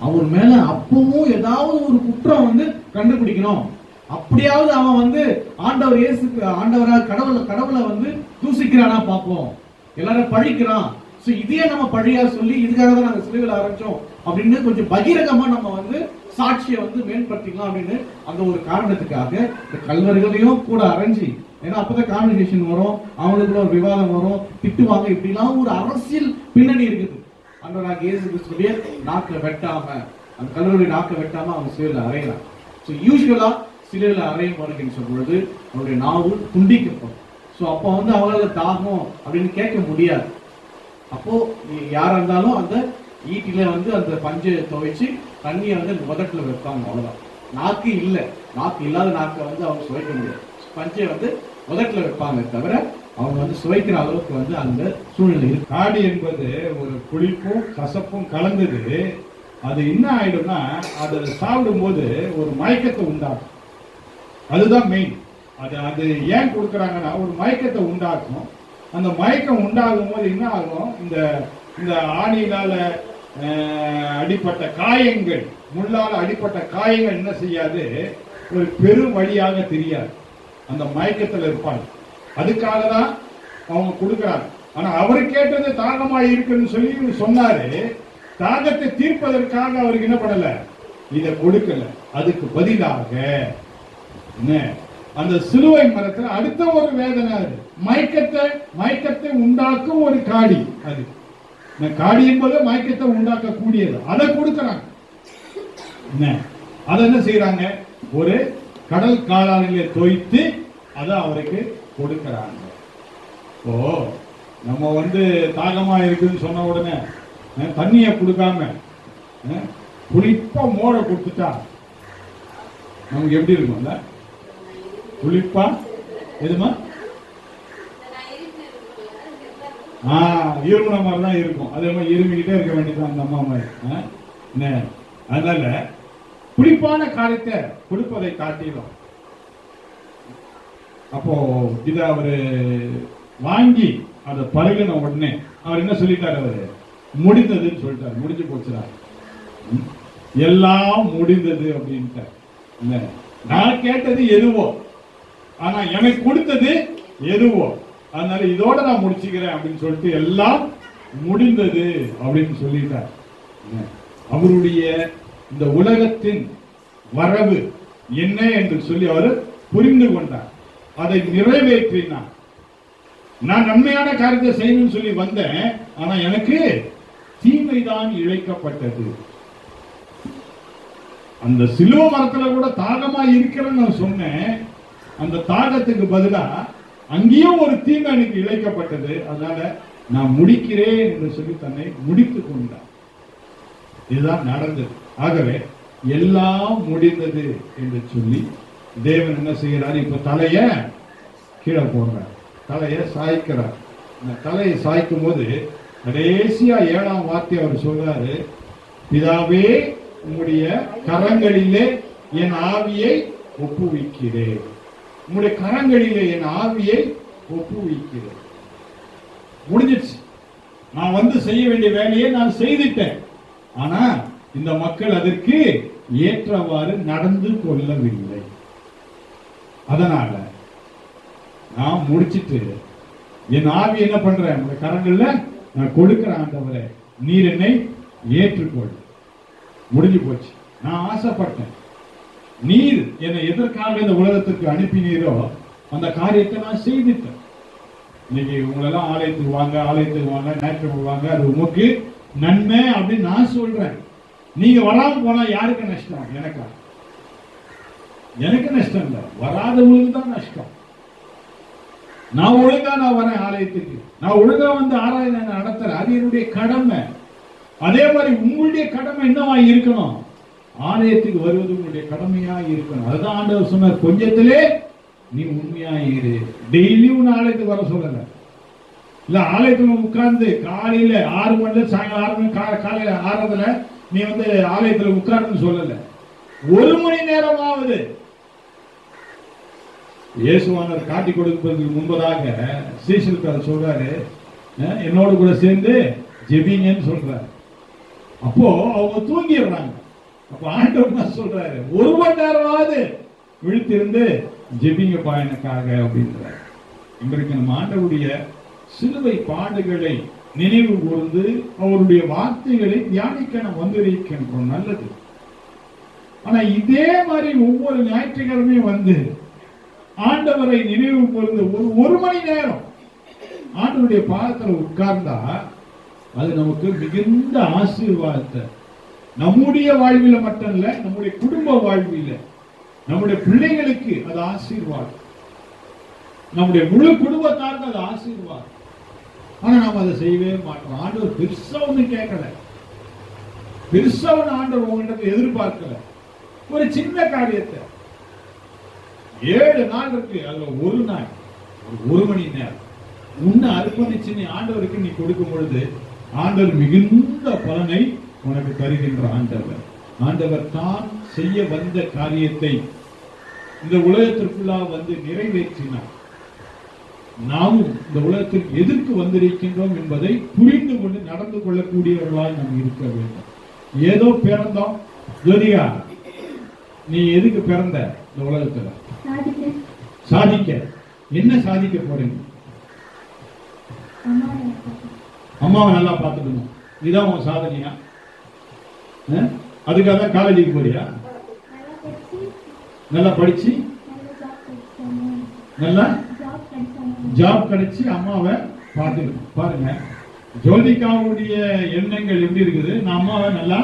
அவர் மேல அப்பவும் ஏதாவது ஒரு குற்றம் வந்து கண்டுபிடிக்கணும். அப்படியாவது அவன் வந்து ஆண்டவர் இயேசுக்கு ஆண்டவரா கடவுளை வந்து தூசிக்கிறானா பார்ப்போம், எல்லாரும் பழிக்கிறான், சோ இதே நம்ம பழியா சொல்லி இதுக்காக தான் நாங்க சிலுவையில ஆரம்பிச்சோம் அப்படின்னு கொஞ்சம் பகிரங்கமா நம்ம வந்து சாட்சியை வந்து மேம்படுத்திக்கலாம் அப்படின்னு அந்த ஒரு காரணத்துக்காக இந்த கல்வர்களையும் கூட அரைஞ்சி, ஏன்னா அப்பதான் கான்வர்சேஷன் வரும், அவங்களுக்குள்ள ஒரு விவாதம் வரும், திட்டுவாங்க, இப்படிலாம் ஒரு அரசியல் பின்னணி இருக்குது. ஆண்டவராகிய இயேசு கிறிஸ்துவிய நாக்கை வெட்டாம, அந்த கல்வர்களுடைய நாக்கை வெட்டாம அவங்க சிலுவையில அறையலாம். ஸோ யூஸ்வலா சிலையில அறையும் வருகின்ற பொழுது அவருடைய நாவு துண்டிக்கப்படும். ஸோ அப்போ வந்து அவங்களால தாகம் அப்படின்னு கேட்க முடியாது. அப்போ யாரா இருந்தாலும் அந்த ஈட்டில வந்து அந்த பஞ்சை துவைச்சு தண்ணியை வந்து முதட்டுல வைப்பாங்க, அவ்வளவுதான். நாக்கு இல்லை, நாக்கு இல்லாத நாக்கை வந்து அவங்க சுவைக்க முடியாது. பஞ்சை வந்து முதட்டுல வைப்பாங்க தவிர அவங்க வந்து சுவைக்கிற அளவுக்கு வந்து அந்த சூழ்நிலை இருக்கு. காடி என்பது ஒரு புளிப்பும் கசப்பும் கலந்தது. அது என்ன ஆயிடும்னா அதை சாப்பிடும் போது ஒரு மயக்கத்தை உண்டாக்கும். அதுதான் மெயின். அது ஏன் கொடுக்குறாங்கன்னா ஒரு மயக்கத்தை உண்டாக்கும். அந்த மயக்கம் உண்டாகும் போது என்ன ஆகும், இந்த ஆணியினால அடிப்பட்ட காயங்கள், முள்ளால் அடிப்பட்ட காயங்கள் என்ன செய்யாது, ஒரு பெரும் வழியாக தெரியாது. அந்த மயக்கத்தில் இருப்பாங்க. அதுக்காக தான் அவங்க கொடுக்குறாங்க. ஆனா அவர் கேட்டது தாகமா இருக்குன்னு சொல்லி சொன்னாரு. தாகத்தை தீர்ப்பதற்காக அவருக்கு என்ன பண்ணல, இதை கொடுக்கல. அதுக்கு பதிலாக என்ன, அந்த சிலுவை மரத்துல அடுத்த ஒரு வேதனை, அது மயக்கத்தை உண்டாக்கும் ஒரு காடி. அது காடி என்பது மயக்கத்தை உண்டாக்கக்கூடியது. அதை கொடுக்கறாங்க. என்ன அதை என்ன செய்யறாங்க, ஒரு கடல் காலானிலே தோய்த்து அதை அவருக்கு கொடுக்கறாங்க. ஓ நம்ம வந்து தாகமா இருக்குன்னு சொன்ன உடனே தண்ணியை கொடுக்காம புளிப்பா மோட கொடுத்துட்டா நமக்கு எப்படி இருக்கும்ல? புளிப்பா எதுமா இருமுன மாதிரி தான் இருக்கும். அதே மாதிரி இருமிக்கிட்டே இருக்க வேண்டியதான் அந்த அம்மா மாதிரி. அதனால புளிப்பான காரியத்தை கொடுப்பதை காட்டிடும். அப்போ இத அவரு வாங்கி அதை பருகின உடனே அவர் என்ன சொல்லிட்டாரு, அவரு முடிந்ததுன்னு சொல்லிட்டாரு. முடிஞ்சு போச்சுறாரு, எல்லாம் முடிந்தது அப்படின்ட்டார். நான் கேட்டது எதுவோ, ஆனா எனக்கு கொடுத்தது எதுவோ, அதனால இதோட நான் முடிச்சுக்கிறேன் அப்படின்னு சொல்லிட்டு எல்லாம் முடிந்தது அப்படின்னு சொல்லிட்டார். அவருடைய இந்த உலகத்தின் வரவு என்ன என்று சொல்லி அவர் புரிந்து கொண்டார். அதை நிறைவேற்றினார். நான் நன்மையான காரியத்தை செய்யணும்னு சொல்லி வந்தேன், ஆனா எனக்கு தீமைதான் இழைக்கப்பட்டது. அந்த சிலுவை மரத்துல கூட தாகமா இருக்கிறேன்னு நான் சொன்னேன். அந்த தாகத்துக்கு பதிலா அங்கேயும் ஒரு தீமை எனக்கு இழைக்கப்பட்டது. அதனால நான் முடிக்கிறேன் என்று சொல்லி தன்னை முடித்துக் கொண்டார். இதுதான் நடந்தது. ஆகவே எல்லாம் முடிந்தது என்று சொல்லி தேவன் என்ன செய்கிறார், இப்ப தலைய கீழே போடுறார், தலையை சாய்க்கிறார். தலையை சாய்க்கும் போது கடைசியா 7ஆம் வார்த்தை அவர் சொல்றாரு, பிதாவே உம்முடைய கரங்களிலே என் ஆவியை ஒப்புவிக்கிறேன். உம்முடைய கரங்களிலே என் ஆவியை ஒப்புவிக்கிறேன். முடிஞ்சிடுச்சு. நான் வந்து செய்ய வேண்டிய வேலையை நான் செய்துட்டேன். ஆனா இந்த மக்கள் அதற்கு ஏற்றவாறு நடந்து கொள்ளவில்லை. அதனால நான் முடிச்சிட்டு என் ஆவி என்ன பண்றேன், உங்க கரங்கள்ல நான் கொடுக்கிறேன். ஆண்டவரே நீர் என்னை ஏற்றுக்கொள். முடிஞ்சு போச்சு. நான் ஆசைப்பட்டேன், நீர் என்னை எதற்காக இந்த உலகத்துக்கு அனுப்பினீரோ அந்த காரியத்தை நான் செய்துட்டேன். இன்னைக்கு உங்களெல்லாம் ஆலயத்துக்கு வாங்க ஞாயிற்றுக்கிழமை வாங்க, அது உமக்கு நன்மை அப்படின்னு நான் சொல்றேன். நீங்க வராம போனா யாருக்கு நஷ்டம்? எனக்கு நஷ்டம் இல்லை, வராதவங்களுக்கு தான் நஷ்டம். நான் ஒழுங்கா வரேன் ஆலயத்துக்கு, நான் ஒழுங்கா வந்து ஆராதனை நடத்துறேன், அது என்னுடைய கடமை. அதே மாதிரி உங்களுடைய கடமை என்னவா இருக்கணும், ஆலயத்துக்கு வருவது உங்களுடைய கடமையா இருக்கணும். அதுதான் ஆண்டவர் சொன்னார், கொஞ்சத்திலே நீ உண்மையா இரு. டெய்லி உன் ஆலயத்துக்கு வர சொல்லல. இல்ல ஆலயத்துல உட்கார்ந்து காலையில 6 மணில சாயங்காலம் 6 மணி காலையில 6:30 நீ வந்து ஆலயத்துல உட்கார்ந்து சொல்லல. 1 மணி நேரமாவது இயேசுவானவர் காட்டி கொடுப்பதற்கு முன்பதாக சீஷருக்கு சொல்றாரு, என்னோட கூட சேர்ந்து ஜெபிங்கன்னு சொல்றாரு. அப்போ அவங்க தூங்கிடுறாங்க. அப்ப ஆண்டவர் சொல்றாரு, 1 மணி நேரமாவது விழித்திருந்து ஜெபிங்கப்பா எனக்காக அப்படின்றார். இன்றைக்கு நம்ம ஆண்டவருடைய சிலுவை பாடுகளை நினைவு கூர்ந்து அவருடைய வார்த்தைகளை தியானிக்க நம்ம வந்திருக்கின்றோம், நல்லது. ஆனா இதே மாதிரி ஒவ்வொரு ஞாயிற்றுக்கிழமையும் வந்து ஆண்டவரை நினைவு கூர்ந்து 1 மணி நேரம் ஆண்டவருடைய பாதத்தில் உட்கார்ந்தா அது நமக்கு மிகுந்த ஆசீர்வாதத்தை நம்முடைய வாழ்வில மட்டும் இல்ல, நம்முடைய குடும்ப வாழ்வில நம்முடைய பிள்ளைகளுக்கு அது ஆசீர்வாதம், நம்முடைய முழு குடும்பத்தாருக்கு அது ஆசீர்வாதம். ஆனா நாம் அதை செய்யவே மாட்டோம். ஆண்டவர் பெருசா ஒண்ணு கேட்கல, பெருசா ஒண்ணு ஆண்டவர் உங்கள்கிட்ட எதிர்பார்க்கல. ஒரு சின்ன காரியத்தை 7 நாள் இருக்கு, அதுல ஒரு நாள் ஒரு மணி நேரம் உன்னை அர்ப்பணிச்சு நீ ஆண்டவருக்கு நீ கொடுக்கும் பொழுது ஆண்டவர் மிகுந்த பலனை உனக்கு தருகின்ற ஆண்டவர். ஆண்டவர் தான் செய்ய வந்த காரியத்தை இந்த உலகத்திற்குள்ளா வந்து நிறைவேற்றினார். நாமும் இந்த உலகத்திற்கு எதற்கு வந்திருக்கின்றோம் என்பதை புரிந்து கொண்டு நடந்து கொள்ளக்கூடியவர்களாய் நாம் இருக்க வேண்டும். ஏதோ பிறந்தோம். ஜோதிகா, நீ எதுக்கு பிறந்த இந்த உலகத்துல? சாதிக்க. என்ன சாதிக்க போறீங்க? அம்மாவை நல்லா பார்த்துக்கணும். இதான் உன் சாதனையா? அதுக்காக தான் காலேஜுக்கு போறியா? நல்லா படிச்சு நல்லா ஜாப் கிடைச்சி அம்மாவை பார்த்துக்கணும். பாருங்க, ஜோதிகாவுடைய எண்ணங்கள் எப்படி இருக்குது? நான் அம்மாவை நல்லா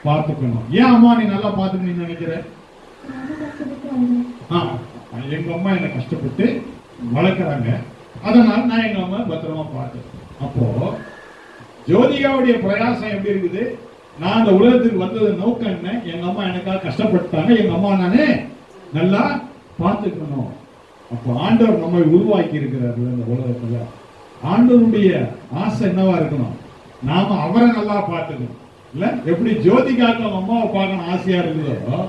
பார்த்துக்கணும். ஏன் அம்மா நீ நல்லா பார்த்துக்கணும்னு நினைக்கிற? எங்க அம்மா என்னை கஷ்டப்பட்டு வளர்க்குறாங்க, அதனால நான் எங்க அம்மா பத்திரமா பார்த்தேன். அப்போ ஜோதிகாவுடைய பிரயாசம் எப்படி இருக்குது? நான் அந்த உலகத்துக்கு வந்தது நோக்கம் என்ன? எங்க அம்மா எனக்காக கஷ்டப்பட்டாங்க, எங்க அம்மா நானே நல்லா பார்த்துக்கணும். அப்போ ஆண்டவர் நம்மை உருவாக்கி இருக்கிறார்கள் இந்த உலகத்துல. ஆண்டவருடைய ஆசை என்னவா இருக்கணும்? நாம அவரை நல்லா பார்த்துக்கணும். இல்ல எப்படி ஜோதிகாக்கு அவங்க அம்மாவை பார்க்கணும் ஆசையா இருக்குதோ,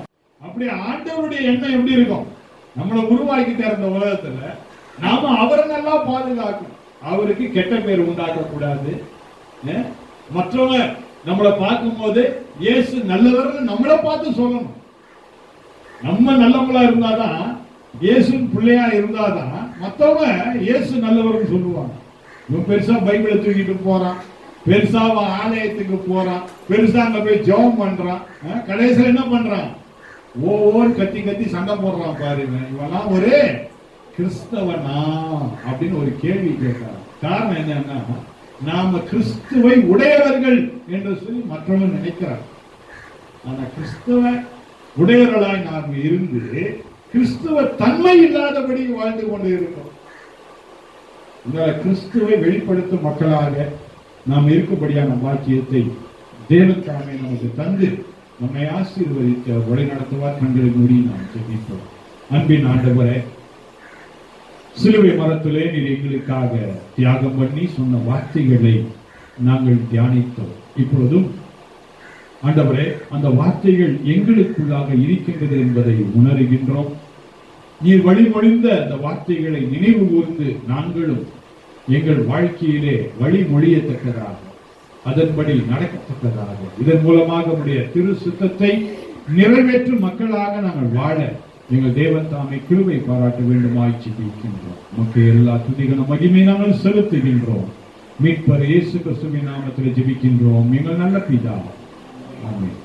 அப்படி ஆண்டவருடைய எண்ணம் எப்படி இருக்கும்? நம்மளை உருவாக்கி தர உலகத்துல நாம அவரை நல்லா பாதுகாக்கணும். அவருக்கு கெட்ட பேர் உண்டாக்க கூடாது. மற்றவங்க நம்மளை பார்க்கும் போது இயேசு நல்லவர்னு நம்மளை பார்த்து சொல்லணும். நம்ம நல்லவங்களா இருந்தாதான், இயேசு பிள்ளையா இருந்தாதான் மற்றவங்க இயேசு நல்லவர்னு சொல்லுவாங்க. இவன் பெருசா பைபிளை தூக்கிட்டு போறான், பெருசா ஆலயத்துக்கு போறான், பெருசா அங்க போய் ஜெபம் பண்றான், கடைசியில் என்ன பண்றான்? ஒவ்வொரு கத்தி கத்தி சண்டை போடுறான். பாருங்க, இவெல்லாம் ஒரு கிறிஸ்தவனா அப்படின்னு ஒரு கேள்வி கேட்கிறான். காரணம் என்னன்னா, நாம கிறிஸ்துவை உடையவர்கள் என்று சொல்லி மற்றவங்க நினைக்கிறார். ஆனா கிறிஸ்துவ உடையவர்களாய் நாம் இருந்து கிறிஸ்துவ தன்மை இல்லாதபடி வாழ்ந்து கொண்டு இருக்கோம். இந்த கிறிஸ்துவை வெளிப்படுத்தும் மக்களாக நாம் இருக்கும்படியான பாக்கியத்தை தேவன் தாமே நமக்கு தந்து நம்மை ஆசீர்வதித்து வழி நடத்துவார். கண்களை மூடி நாம் ஜெபிப்போம். அன்பின் ஆண்டவரே, சிலுவை மரத்திலே நீர் எங்களுக்காக தியாகம் பண்ணி சொன்ன வார்த்தைகளை நாங்கள் தியானித்தோம். இப்பொழுதும் ஆண்டவரே, அந்த வார்த்தைகள் எங்களுக்குள்ளாக இருக்கின்றது என்பதை உணர்கின்றோம். நீர் வழிமொழிந்த அந்த வார்த்தைகளை நினைவு கூர்ந்து நாங்களும் எங்கள் வாழ்க்கையிலே வழிமொழியத்தக்கதாக, அதன்படி நடக்கத்தக்கதாக, இதன் மூலமாக உடைய திரு சித்தத்தை நிறைவேற்றும் மக்களாக நாங்கள் வாழ எங்கள் தேவன் தாமே கிருபை பாராட்ட வேண்டுமாய் ஜெபிக்கின்றோம். நமக்கு எல்லா துதிகளும் மகிமை நாங்கள் செலுத்துகின்றோம். மீட்பர் இயேசு கிறிஸ்துவின் நாமத்தில் ஜெபிக்கின்றோம் எங்கள் நல்ல பிதா. ஆமென்.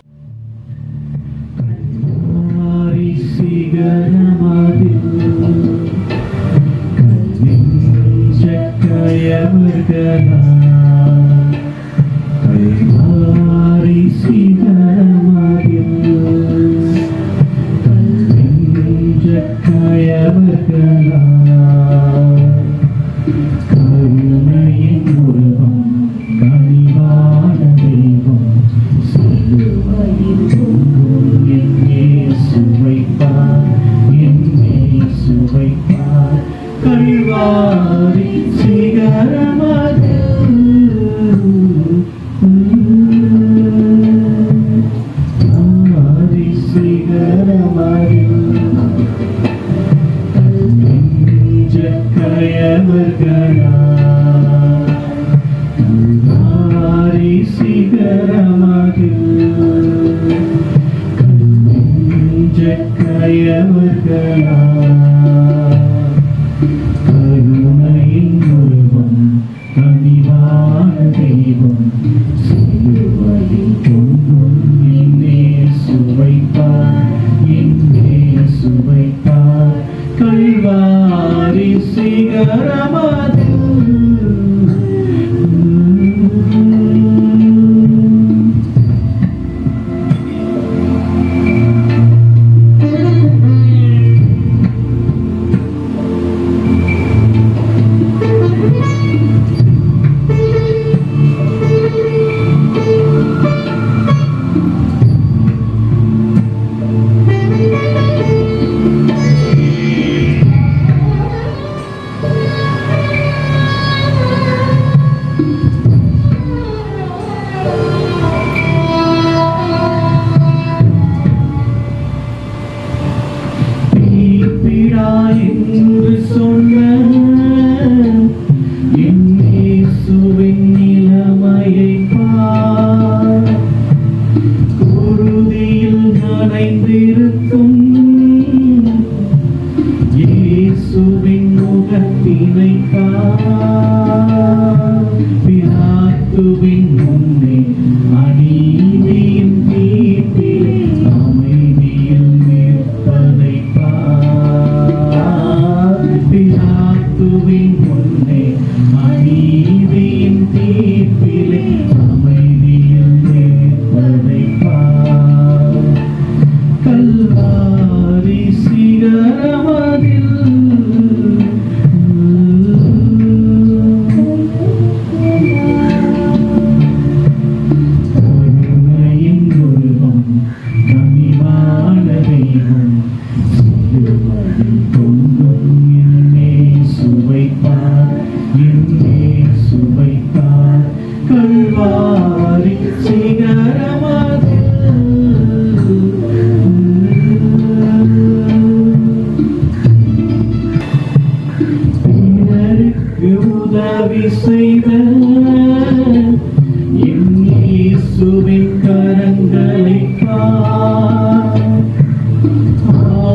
கிறிஸ்துவின் கரங்களை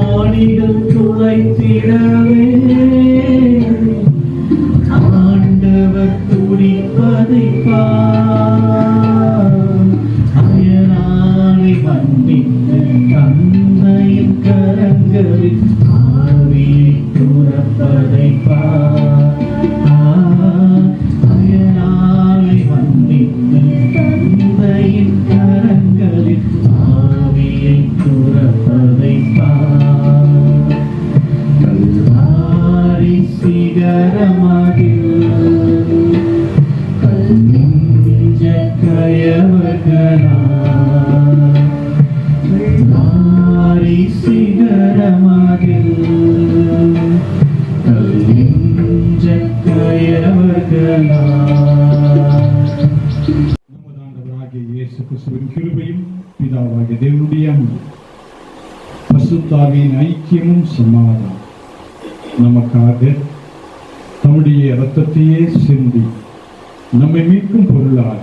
ஆணிகள் துளைத்திடவே ஆண்டவர் துடிப்பதை அயனானை மன்னித்து தந்தையின் கரங்களில் ஆவியை துறப்பதை அயனானை மன்னித்து தந்தையின் கரங்களில் ஆவியை துறப்பதை கல்வாரி சிகரமாகில் நமதாண்டவராகிய இயேசு கிறிஸ்துவின் கிருபையும் பிதாவாகிய தேவனுடைய அன்பும் பரிசுத்தாவியின் ஐக்கியமும் சமாதானம் நமக்காக தம்முடைய இரத்தத்தையே சிந்தி நம்மை மீட்கும் பொருளாக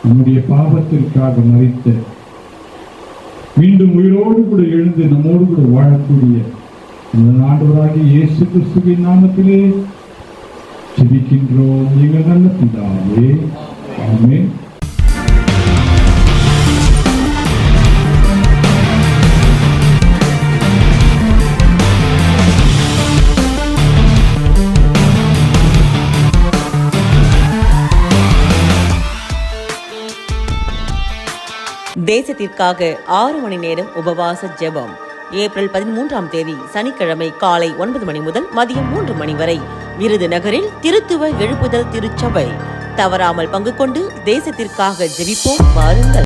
நம்முடைய பாவத்திற்காக மரித்த மீண்டும் உயிரோடு கூட எழுந்து நம்மோடு கூட வாழக்கூடிய இந்த ஆண்டவராகிய இயேசு கிறிஸ்துவின் நாமத்திலே ஜெபிக்கின்றோம் எங்கள் நல்ல பிதாவே. ஆமென். தேசத்திற்காக 6 மணி நேரம் உபவாச ஜெபம். ஏப்ரல் 13ஆம் தேதி சனிக்கிழமை காலை 9 மணி முதல் மதியம் 3 மணி வரை விருதுநகரில் திருத்துவ எழுப்புதல் திருச்சபை. தவறாமல் பங்கு கொண்டு தேசத்திற்காக ஜெபிப்போம் வாருங்கள்.